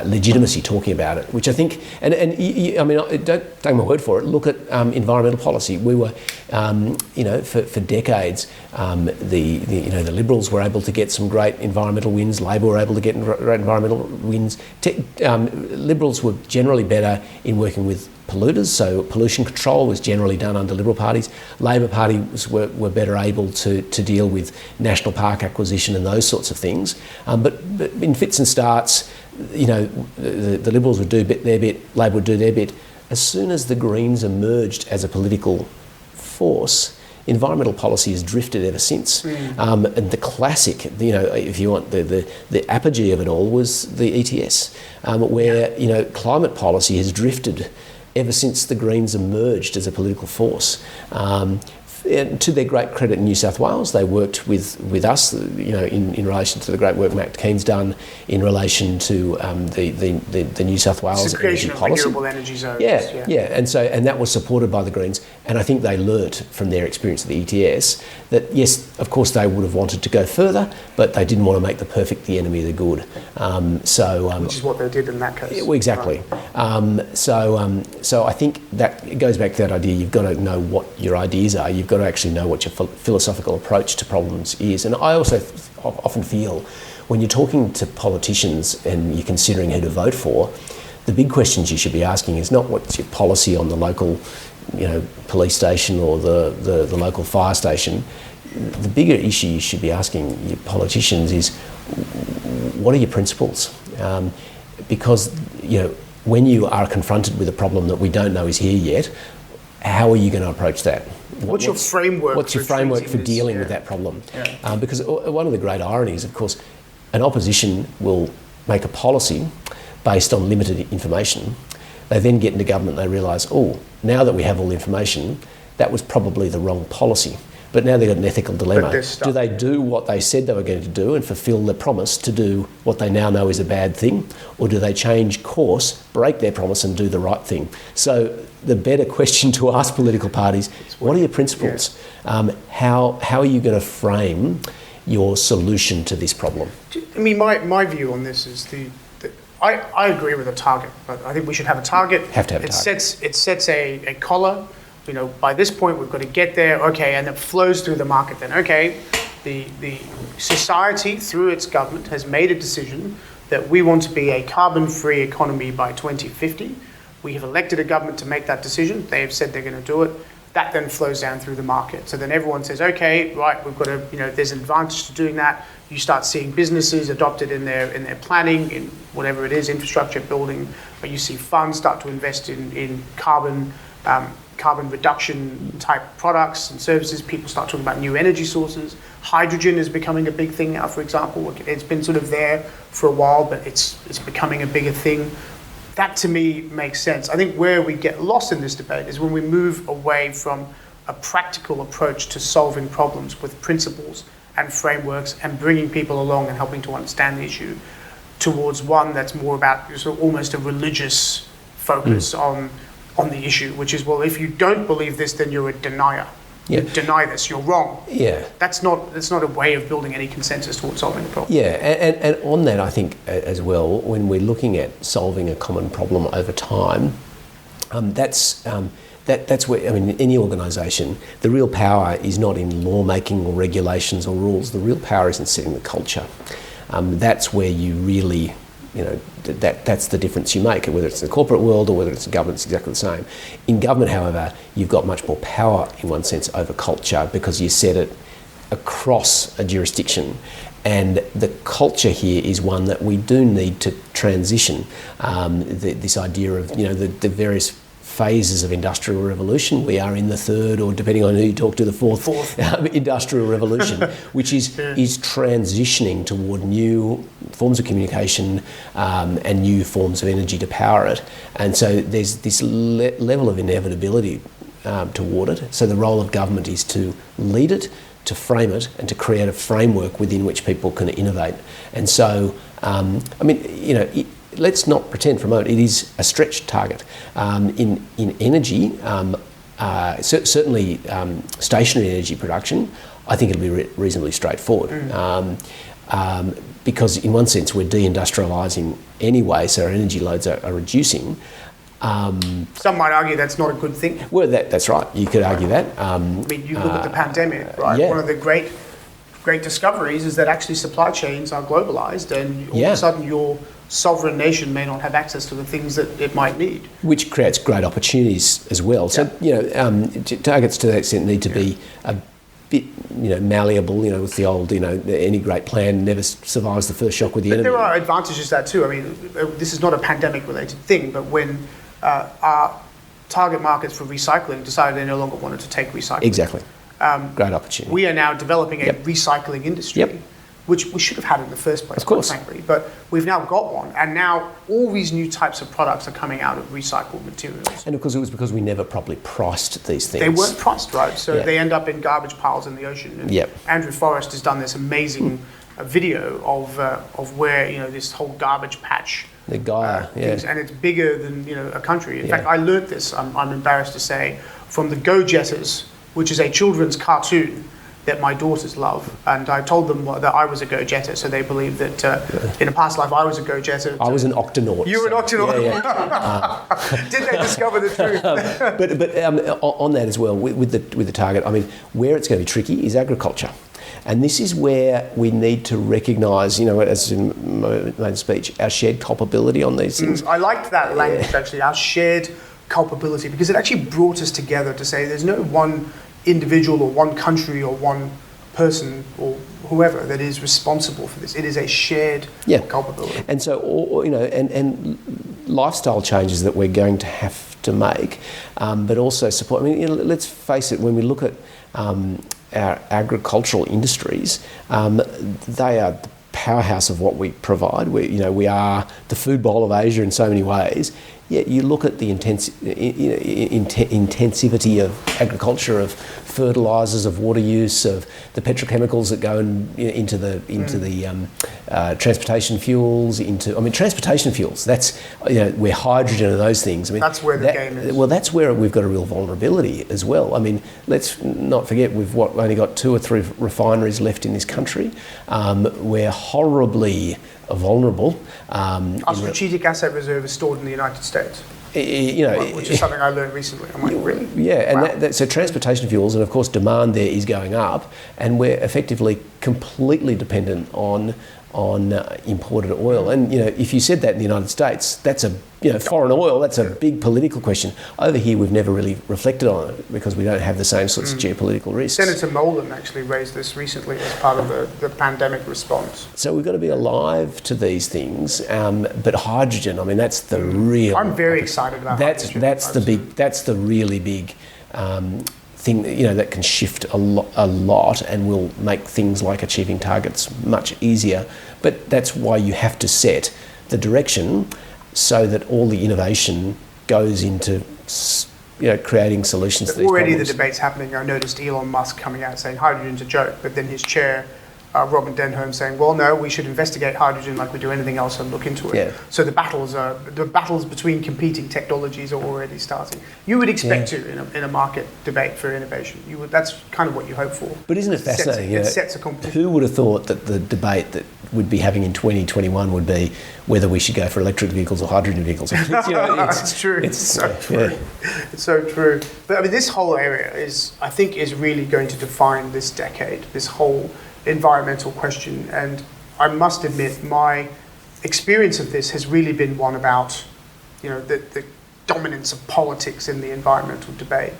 legitimacy talking about it, which I think, don't take my word for it. Look at environmental policy. We were, for decades, the Liberals were able to get some great environmental wins. Labor were able to get great environmental wins. Liberals were generally better in working with polluters, so pollution control was generally done under Liberal parties. Labor parties were better able to deal with national park acquisition and those sorts of things. But in fits and starts, the Liberals would do their bit, Labor would do their bit. As soon as the Greens emerged as a political force, environmental policy has drifted ever since. And the classic, if you want, the apogee of it all was the ETS, where, climate policy has drifted ever since the Greens emerged as a political force. And to their great credit in New South Wales, they worked with us, in relation to the great work Matt Keen's done in relation to the New South Wales energy policy. Renewable energy zones. Yeah, and that was supported by the Greens. And I think they learnt from their experience of the ETS that, yes, of course they would have wanted to go further, but they didn't want to make the perfect the enemy of the good. Which is what they did in that case. Exactly. Right. So I think that it goes back to that idea, you've got to know what your ideas are, you've got to actually know what your philosophical approach to problems is. And I also often feel when you're talking to politicians and you're considering who to vote for, the big questions you should be asking is not what's your policy on the local, police station or the local fire station. The bigger issue you should be asking your politicians is what are your principles? Because when you are confronted with a problem that we don't know is here yet, how are you going to approach that? What's your framework? What's your framework for dealing with that problem? Yeah. Because one of the great ironies, of course, an opposition will make a policy based on limited information. They then get into government and they realise, now that we have all the information, that was probably the wrong policy. But now they've got an ethical dilemma. Do they do what they said they were going to do and fulfil their promise to do what they now know is a bad thing? Or do they change course, break their promise and do the right thing? So the better question to ask political parties, what are your principles? Yeah. How are you going to frame your solution to this problem? I mean, my view on this is I agree with a target, but I think we should have a target. Have to have a target. It sets a collar. By this point we've got to get there. Okay, and it flows through the market. Then the society through its government has made a decision that we want to be a carbon-free economy by 2050. We have elected a government to make that decision. They have said they're going to do it. That then flows down through the market. So then everyone says, okay, right, we've got to, there's an advantage to doing that. You start seeing businesses adopted in their planning, in whatever it is, infrastructure building, but you see funds start to invest in carbon reduction type products and services. People start talking about new energy sources. Hydrogen is becoming a big thing now, for example. It's been sort of there for a while, but it's becoming a bigger thing. That to me makes sense. I think where we get lost in this debate is when we move away from a practical approach to solving problems with principles and frameworks and bringing people along and helping to understand the issue towards one that's more about sort of almost a religious focus on the issue, which is, well, if you don't believe this, then you're a denier. Yeah. You deny this, you're wrong. Yeah. That's not a way of building any consensus towards solving the problem. Yeah, and on that, I think as well, when we're looking at solving a common problem over time, that's where, in any organisation, the real power is not in lawmaking or regulations or rules. The real power is in setting the culture. That's where you really, that's the difference you make, whether it's in the corporate world or whether it's in government, it's exactly the same. In government, however, you've got much more power in one sense over culture because you set it across a jurisdiction. And the culture here is one that we do need to transition. This idea of, the various phases of industrial revolution. We are in the third, or depending on who you talk to, the fourth. Industrial revolution, which is transitioning toward new forms of communication and new forms of energy to power it. And so there's this level of inevitability toward it. So the role of government is to lead it, to frame it, and to create a framework within which people can innovate. And so, let's not pretend for a moment it is a stretched target. In energy, certainly stationary energy production, I think it'll be reasonably straightforward. Because in one sense we're deindustrialising anyway, so our energy loads are reducing. Some might argue that's not a good thing. Well, that's right. You could argue that. You look at the pandemic, right? Yeah. One of the great discoveries is that actually supply chains are globalised, and all of a sudden your sovereign nation may not have access to the things that it might need. Which creates great opportunities as well. So, targets to that extent need to be a bit, malleable, with the old, any great plan never survives the first shock with the enemy. There are advantages to that too. This is not a pandemic related thing, but when our target markets for recycling decided they no longer wanted to take recycling. Exactly. Great opportunity. We are now developing a recycling industry, which we should have had in the first place, of course, quite frankly. But we've now got one, and now all these new types of products are coming out of recycled materials. And of course, it was because we never properly priced these things. They weren't priced right, so they end up in garbage piles in the ocean. And Andrew Forrest has done this amazing video of where this whole garbage patch. The Gaia, things, and it's bigger than a country. In fact, I learnt this. I'm embarrassed to say from the Go-Jetters, which is a children's cartoon that my daughters love, and I told them that I was a Go-Jetter, so they believe that in a past life I was a Go-Jetter. I was an octonaut. You were an octonaut? Yeah. Did they discover the truth? But on that as well, with the target, I mean, where it's going to be tricky is agriculture. And this is where we need to recognise, as in my main speech, our shared culpability on these things. I liked that language, actually, our shared culpability, because it actually brought us together to say there's no one individual or one country or one person or whoever that is responsible for this. It is a shared culpability. And so, and lifestyle changes that we're going to have to make, but also support. I mean, let's face it, when we look at our agricultural industries, they are the powerhouse of what we provide. We are the food bowl of Asia in so many ways. Yet you look at the intensivity of agriculture, of fertilisers, of water use, of the petrochemicals that go into the transportation fuels. Transportation fuels. That's where hydrogen and those things. I mean, that's where the game is. Well, that's where we've got a real vulnerability as well. I mean, let's not forget we've only got 2 or 3 refineries left in this country. We're horribly vulnerable. Our strategic asset reserve is stored in the United States. Which is something I learned recently. I'm like, really? Yeah, and so transportation fuels, and of course demand there is going up, and we're effectively completely dependent on imported oil. And if you said that in the United States, that's foreign oil. That's a big political question. Over here, we've never really reflected on it because we don't have the same sorts of geopolitical risks. Senator Molan actually raised this recently as part of the pandemic response. So we've got to be alive to these things. But hydrogen, I mean, that's the real. I'm very excited about hydrogen. That's the really big thing that can shift a lot and will make things like achieving targets much easier. But that's why you have to set the direction so that all the innovation goes into creating solutions to these already problems. The debate's happening. I noticed Elon Musk coming out saying hydrogen's a joke, but then his chair Robin Denholm saying, well, no, we should investigate hydrogen like we do anything else and look into it. Yeah. So the battles between competing technologies are already starting. You would expect to in a market debate for innovation. That's kind of what you hope for. But isn't it fascinating? It sets a competition. Who would have thought that the debate that we'd be having in 2021 would be whether we should go for electric vehicles or hydrogen vehicles? It's true. It's so true. It's so true. But I mean, this whole area is really going to define this decade. This whole environmental question, and I must admit my experience of this has really been one about the dominance of politics in the environmental debate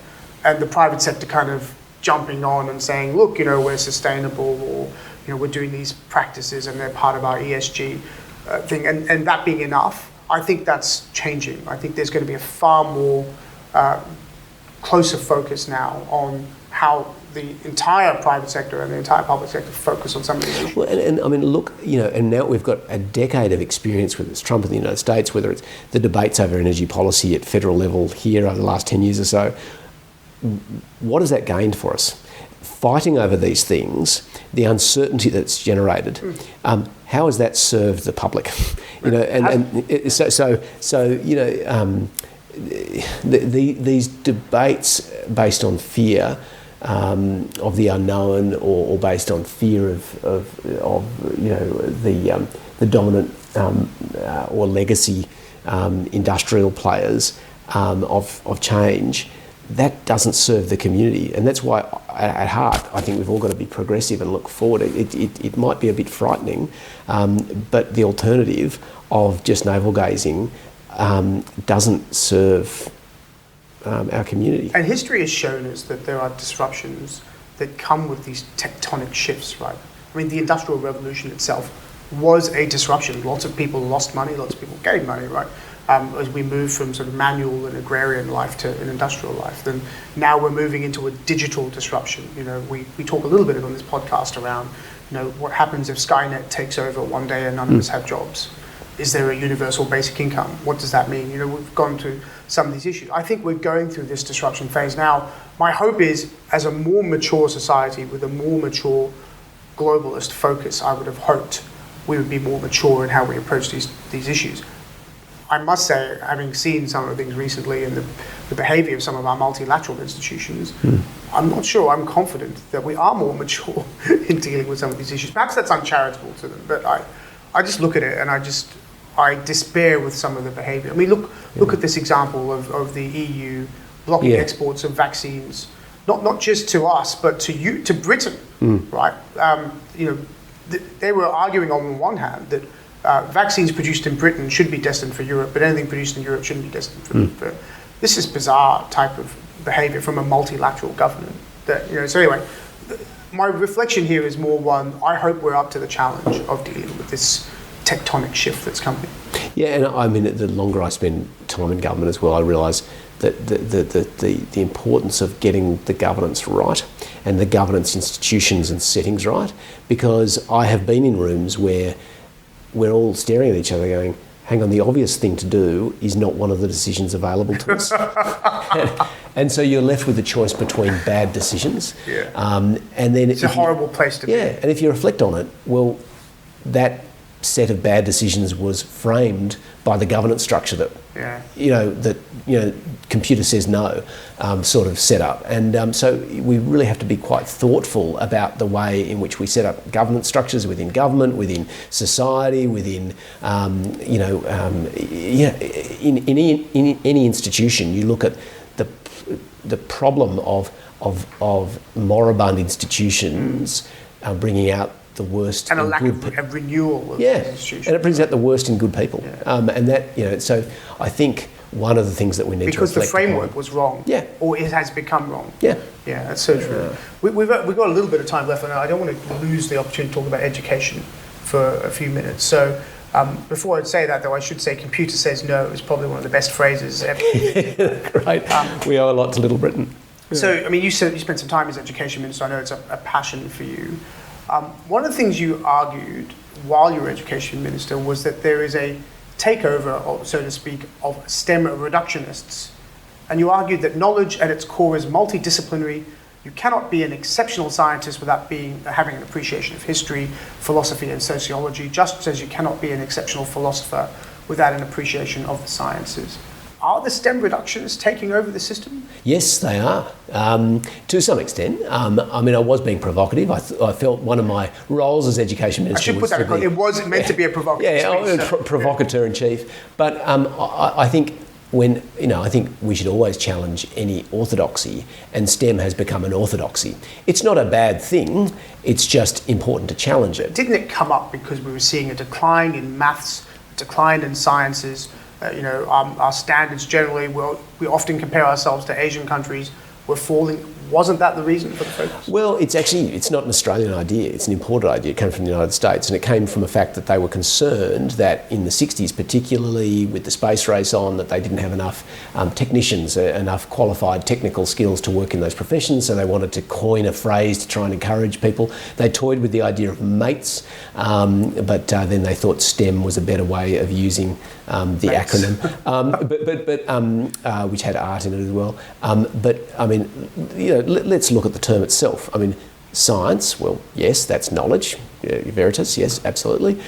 and the private sector kind of jumping on and saying, look, we're sustainable, or we're doing these practices and they're part of our ESG thing, and that being enough. I think that's changing. I think there's going to be a far more closer focus now on how the entire private sector and the entire public sector focus on some of these issues. Well, and I mean, look, and now we've got a decade of experience, whether it's Trump in the United States, whether it's the debates over energy policy at federal level here over the last 10 years or so. What has that gained for us? Fighting over these things, the uncertainty that's generated, how has that served the public? These debates based on fear of the unknown, or based on fear of the dominant or legacy industrial players of change, that doesn't serve the community. And that's why at heart I think we've all got to be progressive and look forward. It might be a bit frightening, but the alternative of just navel gazing doesn't serve our community. And history has shown us that there are disruptions that come with these tectonic shifts, right? I mean, the Industrial Revolution itself was a disruption. Lots of people lost money, lots of people gained money, right? As we move from sort of manual and agrarian life to an industrial life. Then now we're moving into a digital disruption. We talk a little bit on this podcast around, what happens if Skynet takes over one day and none of us have jobs? Is there a universal basic income? What does that mean? We've gone to some of these issues. I think we're going through this disruption phase now. My hope is, as a more mature society with a more mature globalist focus, I would have hoped we would be more mature in how we approach these issues. I must say, having seen some of the things recently and the behaviour of some of our multilateral institutions, I'm not sure I'm confident that we are more mature in dealing with some of these issues. Perhaps that's uncharitable to them, but I just look at it and I despair with some of the behaviour. I mean, look at this example of the EU blocking exports of vaccines, not just to us, but to Britain, right? They were arguing on the one hand that vaccines produced in Britain should be destined for Europe, but anything produced in Europe shouldn't be destined for. This is bizarre type of behaviour from a multilateral government. So anyway, my reflection here is more one. I hope we're up to the challenge of dealing with this tectonic shift that's coming. Yeah, and I mean, the longer I spend time in government as well, I realise that the importance of getting the governance right and the governance institutions and settings right, because I have been in rooms where we're all staring at each other going, hang on, the obvious thing to do is not one of the decisions available to us. and so you're left with the choice between bad decisions. Yeah. And then it's a horrible place to be. Yeah, and if you reflect on it, well, that set of bad decisions was framed by the governance structure that computer says no sort of set up, and so we really have to be quite thoughtful about the way in which we set up governance structures within government, within society, within in any institution. You look at the problem of moribund institutions bringing out the worst and a lack of renewal of institutions. And it brings out the worst in good people. And that, so I think one of the things that we need to reflect because the framework was wrong. Yeah. Or it has become wrong. Yeah. Yeah, that's so true. We've got a little bit of time left, and I don't want to lose the opportunity to talk about education for a few minutes. So before I say that, though, I should say computer says no is probably one of the best phrases ever. Great. We owe a lot to Little Britain. So, I mean, you said you spent some time as education minister. I know it's a passion for you. One of the things you argued while you were education minister was that there is a takeover, so to speak, of STEM reductionists. And you argued that knowledge at its core is multidisciplinary. You cannot be an exceptional scientist without having an appreciation of history, philosophy, and sociology, just as you cannot be an exceptional philosopher without an appreciation of the sciences. Are the STEM reductionists taking over the system? Yes, they are, to some extent. I mean, I was being provocative. I felt one of my roles as education minister I should put that because it was meant to be a provocative provocateur in chief. But I think I think we should always challenge any orthodoxy, and STEM has become an orthodoxy. It's not a bad thing. It's just important to challenge it. Didn't it come up because we were seeing a decline in maths, a decline in sciences? Our standards generally, we often compare ourselves to Asian countries, were falling. Wasn't that the reason for the focus? Well, it's not an Australian idea. It's an imported idea. It came from the United States, and it came from a fact that they were concerned that in the 60s, particularly with the space race on, that they didn't have enough technicians, enough qualified technical skills to work in those professions, so they wanted to coin a phrase to try and encourage people. They toyed with the idea of mates, but then they thought STEM was a better way of using the acronym, which had art in it as well. But I mean, let's look at the term itself. I mean, science, well, yes, that's knowledge. Veritas, yes, absolutely.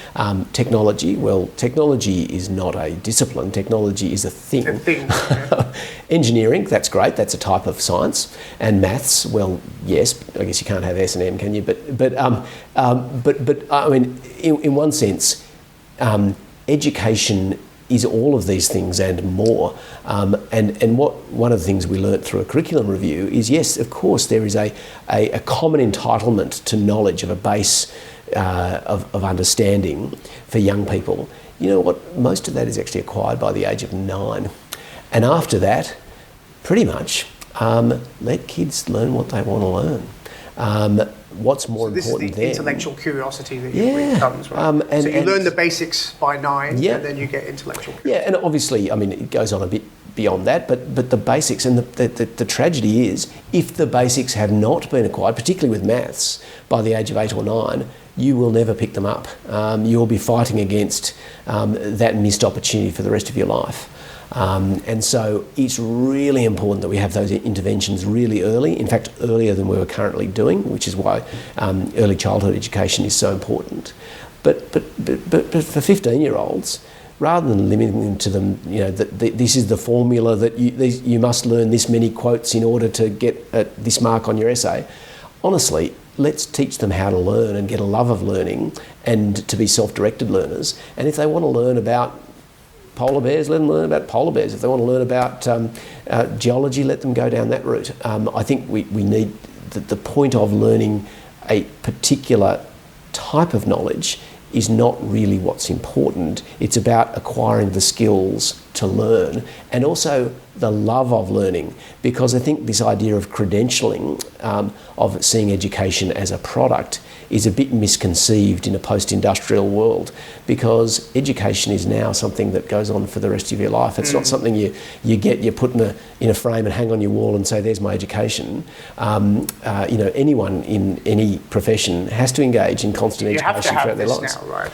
Technology, well, technology is not a discipline. Technology is a thing. Engineering, that's great. That's a type of science. And maths, well, yes. I guess you can't have S&M, can you? But I mean, in one sense, education is all of these things and more. And one of the things we learnt through a curriculum review is, yes, of course, there is a common entitlement to knowledge of a base of understanding for young people. You know what? Most of that is actually acquired by the age of 9. And after that, pretty much, let kids learn what they want to learn. What's more important then? This is the intellectual curiosity that it comes, right? So you learn the basics by 9, and then you get intellectual curiosity. Yeah, and obviously, I mean, it goes on a bit beyond that, but the basics, and the tragedy is, if the basics have not been acquired, particularly with maths, by the age of 8 or 9, you will never pick them up. You'll be fighting against that missed opportunity for the rest of your life. And so it's really important that we have those interventions really early, in fact earlier than we were currently doing, which is why early childhood education is so important. But for 15-year-olds, rather than limiting to them, that this is the formula that you must learn this many quotes in order to get this mark on your essay. Honestly, let's teach them how to learn and get a love of learning and to be self-directed learners. And if they want to learn about polar bears, let them learn about polar bears. If they want to learn about geology, let them go down that route. I think we need the point of learning a particular type of knowledge is not really what's important. It's about acquiring the skills to learn and also the love of learning, because I think this idea of credentialing, of seeing education as a product, is a bit misconceived in a post-industrial world, because education is now something that goes on for the rest of your life. It's not something you put in a frame and hang on your wall and say, there's my education. Anyone in any profession has to engage in constant education throughout their lives. Now, right?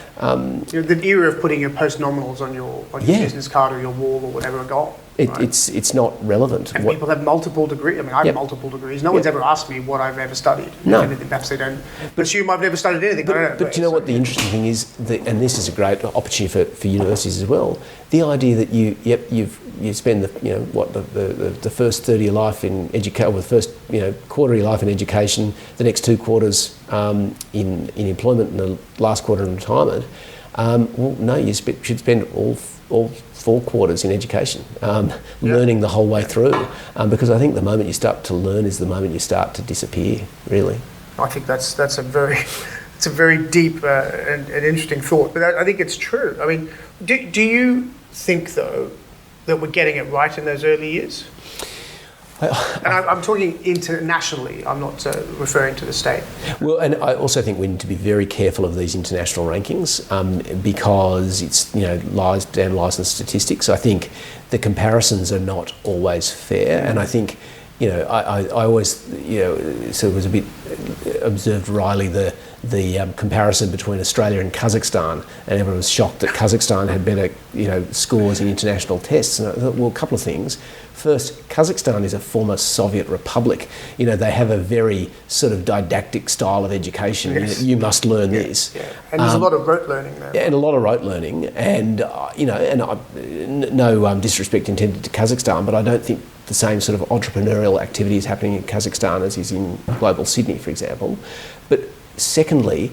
The era of putting your post-nominals on your business card or your wall or whatever are gone. It's not relevant. And people have multiple degrees. I mean, I have multiple degrees. No one's ever asked me what I've ever studied. No. Perhaps they don't assume I've never studied anything. But do you know what the interesting thing is? And this is a great opportunity for universities as well. The idea that you spend the first third of your life in education, or the first quarter of your life in education, the next 2 quarters in employment, and the last quarter in retirement. No, you should spend all 4 quarters in education, learning the whole way through, because I think the moment you start to learn is the moment you start to disappear, really. I think that's a very deep and interesting thought, but I think it's true. I mean, do you think, though, that we're getting it right in those early years? And I'm talking internationally, I'm not referring to the state. Well, and I also think we need to be very careful of these international rankings, because it's, damn licensed statistics. I think the comparisons are not always fair, and I think, I always, sort of was a bit observed wryly the comparison between Australia and Kazakhstan, and everyone was shocked that Kazakhstan had better, scores in international tests. And I thought, well, a couple of things. First, Kazakhstan is a former Soviet republic. They have a very sort of didactic style of education. Yes. You must learn this. Yeah. And there's a lot of rote learning there. Yeah, and a lot of rote learning. And, no disrespect intended to Kazakhstan, but I don't think the same sort of entrepreneurial activity is happening in Kazakhstan as is in global Sydney, for example. But secondly,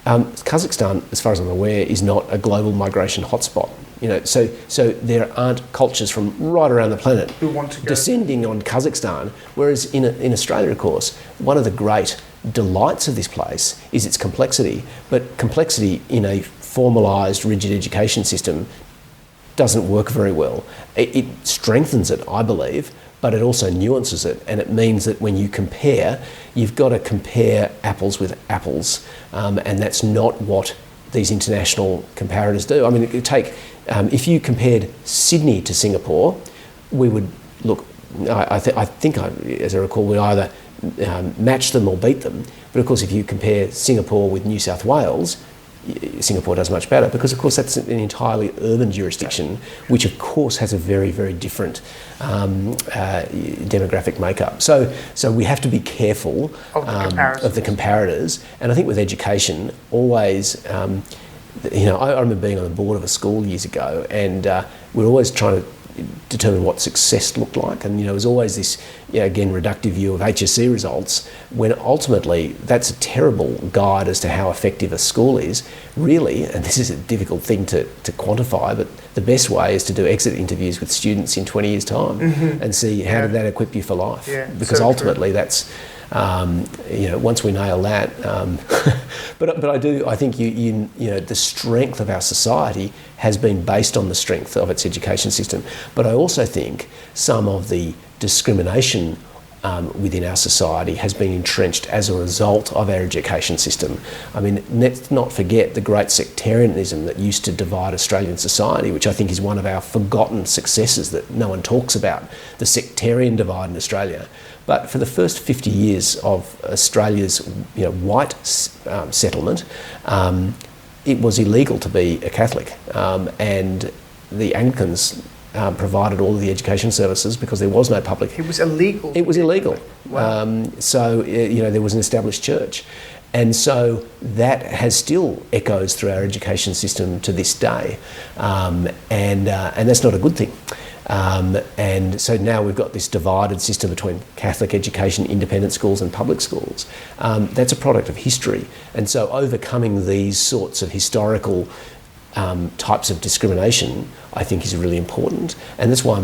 Kazakhstan, as far as I'm aware, is not a global migration hotspot. So there aren't cultures from right around the planet who want to go descending on Kazakhstan. Whereas in Australia, of course, one of the great delights of this place is its complexity. But complexity in a formalised, rigid education system doesn't work very well. It strengthens it, I believe, but it also nuances it, and it means that when you compare, you've got to compare apples with apples, and that's not what these international comparators do. I mean, if you compared Sydney to Singapore, we would look. I think, as I recall, we either match them or beat them. But of course, if you compare Singapore with New South Wales, Singapore does much better, because of course that's an entirely urban jurisdiction, which of course has a very, very different demographic makeup. So we have to be careful of the comparators. And I think with education, always, I remember being on the board of a school years ago, and we're always trying to determine what success looked like, and it was always this again reductive view of HSC results, when ultimately that's a terrible guide as to how effective a school is, really. And this is a difficult thing to quantify, but the best way is to do exit interviews with students in 20 years time and see how did that equip you for life, because so ultimately that's once we nail that, but I think the strength of our society has been based on the strength of its education system. But I also think some of the discrimination within our society has been entrenched as a result of our education system. I mean, let's not forget the great sectarianism that used to divide Australian society, which I think is one of our forgotten successes that no one talks about, the sectarian divide in Australia. But for the first 50 years of Australia's white settlement, it was illegal to be a Catholic, and the Anglicans provided all of the education services because there was no public. It was illegal. It was illegal. Wow. So there was an established church. And so that has still echoes through our education system to this day, and that's not a good thing. And so now we've got this divided system between Catholic education, independent schools and public schools. That's a product of history. And so overcoming these sorts of historical types of discrimination, I think, is really important. And that's why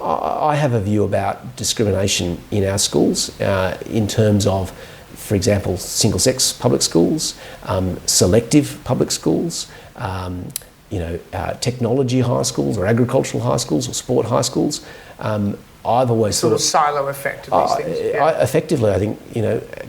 I have a view about discrimination in our schools in terms of, for example, single-sex public schools, selective public schools, technology high schools or agricultural high schools or sport high schools. I've always sort of silo effect of these things. Effectively, I think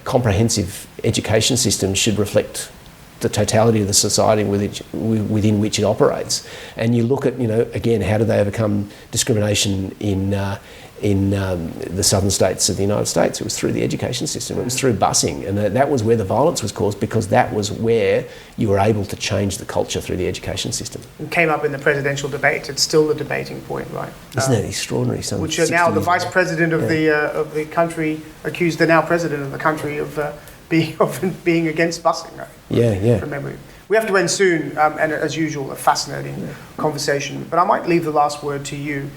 comprehensive education systems should reflect the totality of the society within which it operates. And you look at, again, how do they overcome discrimination in the southern states of the United States? It was through the education system. It was through busing, and that was where the violence was caused, because that was where you were able to change the culture through the education system. It came up in the presidential debate. It's still the debating point, right? Isn't that extraordinary? Which now the vice president of the country accused the now president of the country of being against busing, right? Yeah. From memory. We have to end soon, and as usual, a fascinating conversation. But I might leave the last word to you.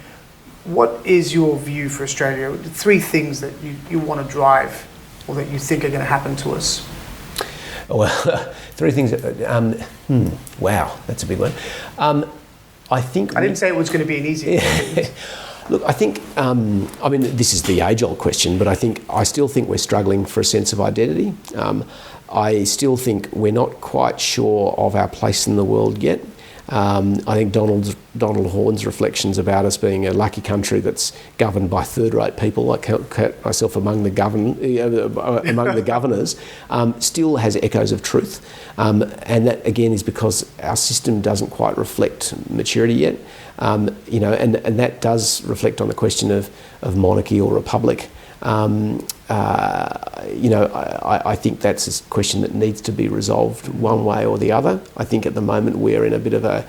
What is your view for Australia? 3 things that you want to drive, or that you think are going to happen to us? Well, 3 things. Wow, that's a big one. I think I didn't say it was going to be an easy one. Look, I think, this is the age-old question, but I still think we're struggling for a sense of identity. I still think we're not quite sure of our place in the world yet. I think Donald Horne's reflections about us being a lucky country that's governed by third-rate people, I count myself among the governors, still has echoes of truth. And that, again, is because our system doesn't quite reflect maturity yet. And that does reflect on the question of monarchy or republic. I think that's a question that needs to be resolved one way or the other. I think at the moment we're in a bit of a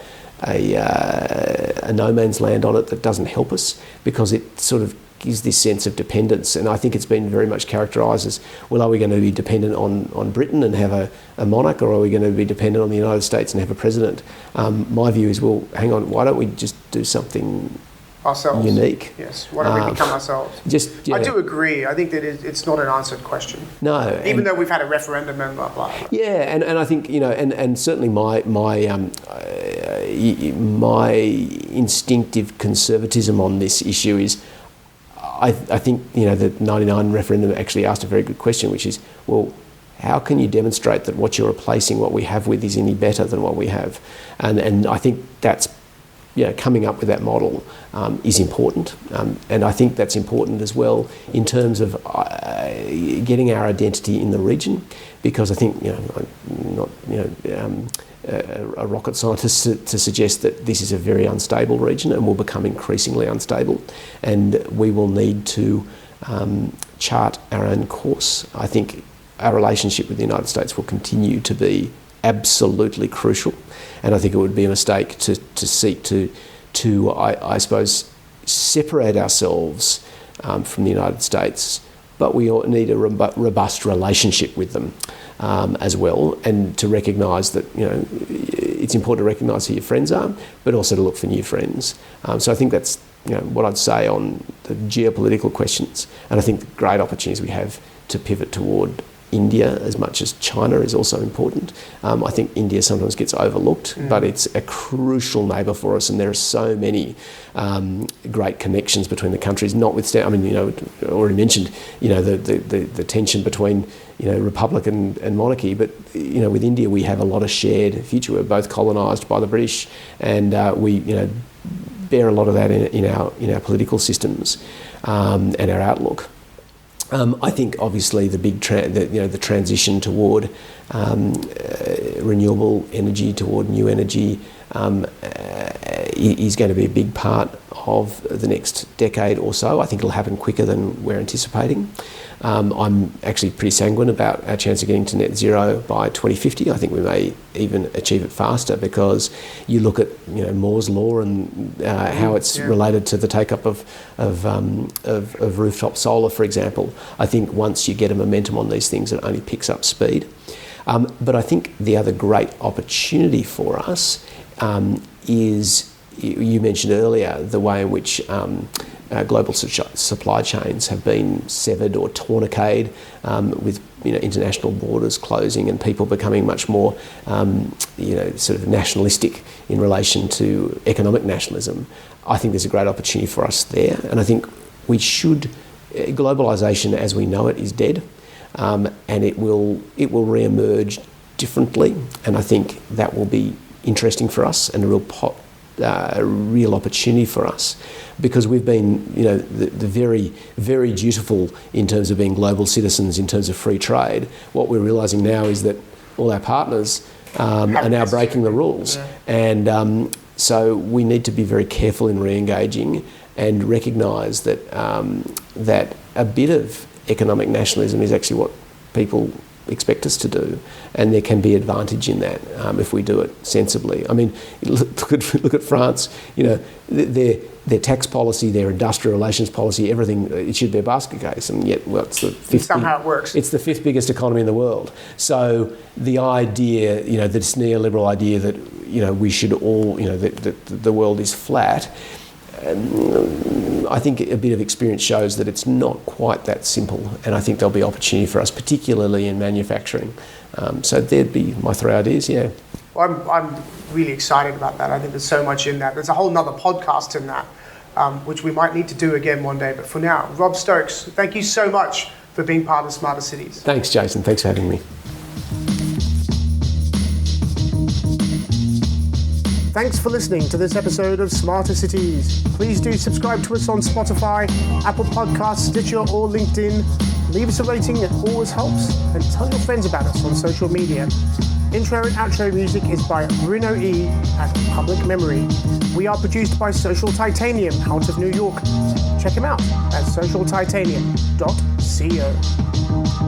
no man's land on it that doesn't help us, because it sort of gives this sense of dependence. And I think it's been very much characterised as, well, are we going to be dependent on Britain and have a monarch, or are we going to be dependent on the United States and have a president? My view is, well, hang on, why don't we just do something ourselves? Unique. Yes, why don't we become ourselves? I do agree. I think that it's not an answered question. No. Even though we've had a referendum and blah, blah, blah. Yeah, and I think, and certainly my instinctive conservatism on this issue is, I think, the 99 referendum actually asked a very good question, which is, well, how can you demonstrate that what you're replacing what we have with is any better than what we have? And I think that's, coming up with that model is important. And I think that's important as well in terms of getting our identity in the region, because I think, I'm not, a rocket scientist to suggest that this is a very unstable region and will become increasingly unstable, and we will need to chart our own course. I think our relationship with the United States will continue to be absolutely crucial, and I think it would be a mistake to seek to I suppose, separate ourselves from the United States, but we need a robust relationship with them as well, and to recognise that, it's important to recognise who your friends are, but also to look for new friends. So I think that's what I'd say on the geopolitical questions, and I think the great opportunities we have to pivot toward India as much as China is also important. I think India sometimes gets overlooked, but it's a crucial neighbour for us, and there are so many great connections between the countries. Notwithstanding, I already mentioned, the tension between, republic and monarchy, but with India we have a lot of shared future. We're both colonised by the British, and we bear a lot of that in our political systems and our outlook. I think obviously the big the transition toward renewable energy, toward new energy, is going to be a big part of the next decade or so. I think it'll happen quicker than we're anticipating. I'm actually pretty sanguine about our chance of getting to net zero by 2050. I think we may even achieve it faster, because you look at Moore's law and how it's related to the take-up of rooftop solar, for example. I think once you get a momentum on these things, it only picks up speed. But I think the other great opportunity for us is, you mentioned earlier, the way in which global supply chains have been severed or tourniqueted, with international borders closing and people becoming much more sort of nationalistic in relation to economic nationalism. I think there's a great opportunity for us there, and I think we should. Globalisation as we know it is dead, and it will re-emerge differently, and I think that will be interesting for us and a real opportunity for us, because we've been the very, very dutiful in terms of being global citizens in terms of free trade. What we're realising now is that all our partners are now breaking the rules, and so we need to be very careful in re-engaging and recognise that that a bit of economic nationalism is actually what people expect us to do, and there can be advantage in that if we do it sensibly. I mean, look at France. Their tax policy, their industrial relations policy, everything, it should be a basket case, and yet, well, it's the fifth. Somehow it works. It's the fifth biggest economy in the world. So the idea, this neoliberal idea that we should all, that the world is flat. I think a bit of experience shows that it's not quite that simple, and I think there'll be opportunity for us, particularly in manufacturing. So there'd be my three ideas, yeah. Well, I'm really excited about that. I think there's so much in that. There's a whole nother podcast in that, which we might need to do again one day. But for now, Rob Stokes, thank you so much for being part of Smarter Cities. Thanks, Jason. Thanks for having me. Thanks for listening to this episode of Smarter Cities. Please do subscribe to us on Spotify, Apple Podcasts, Stitcher, or LinkedIn. Leave us a rating, it always helps. And tell your friends about us on social media. Intro and outro music is by Bruno E. at Public Memory. We are produced by Social Titanium out of New York. Check him out at socialtitanium.co.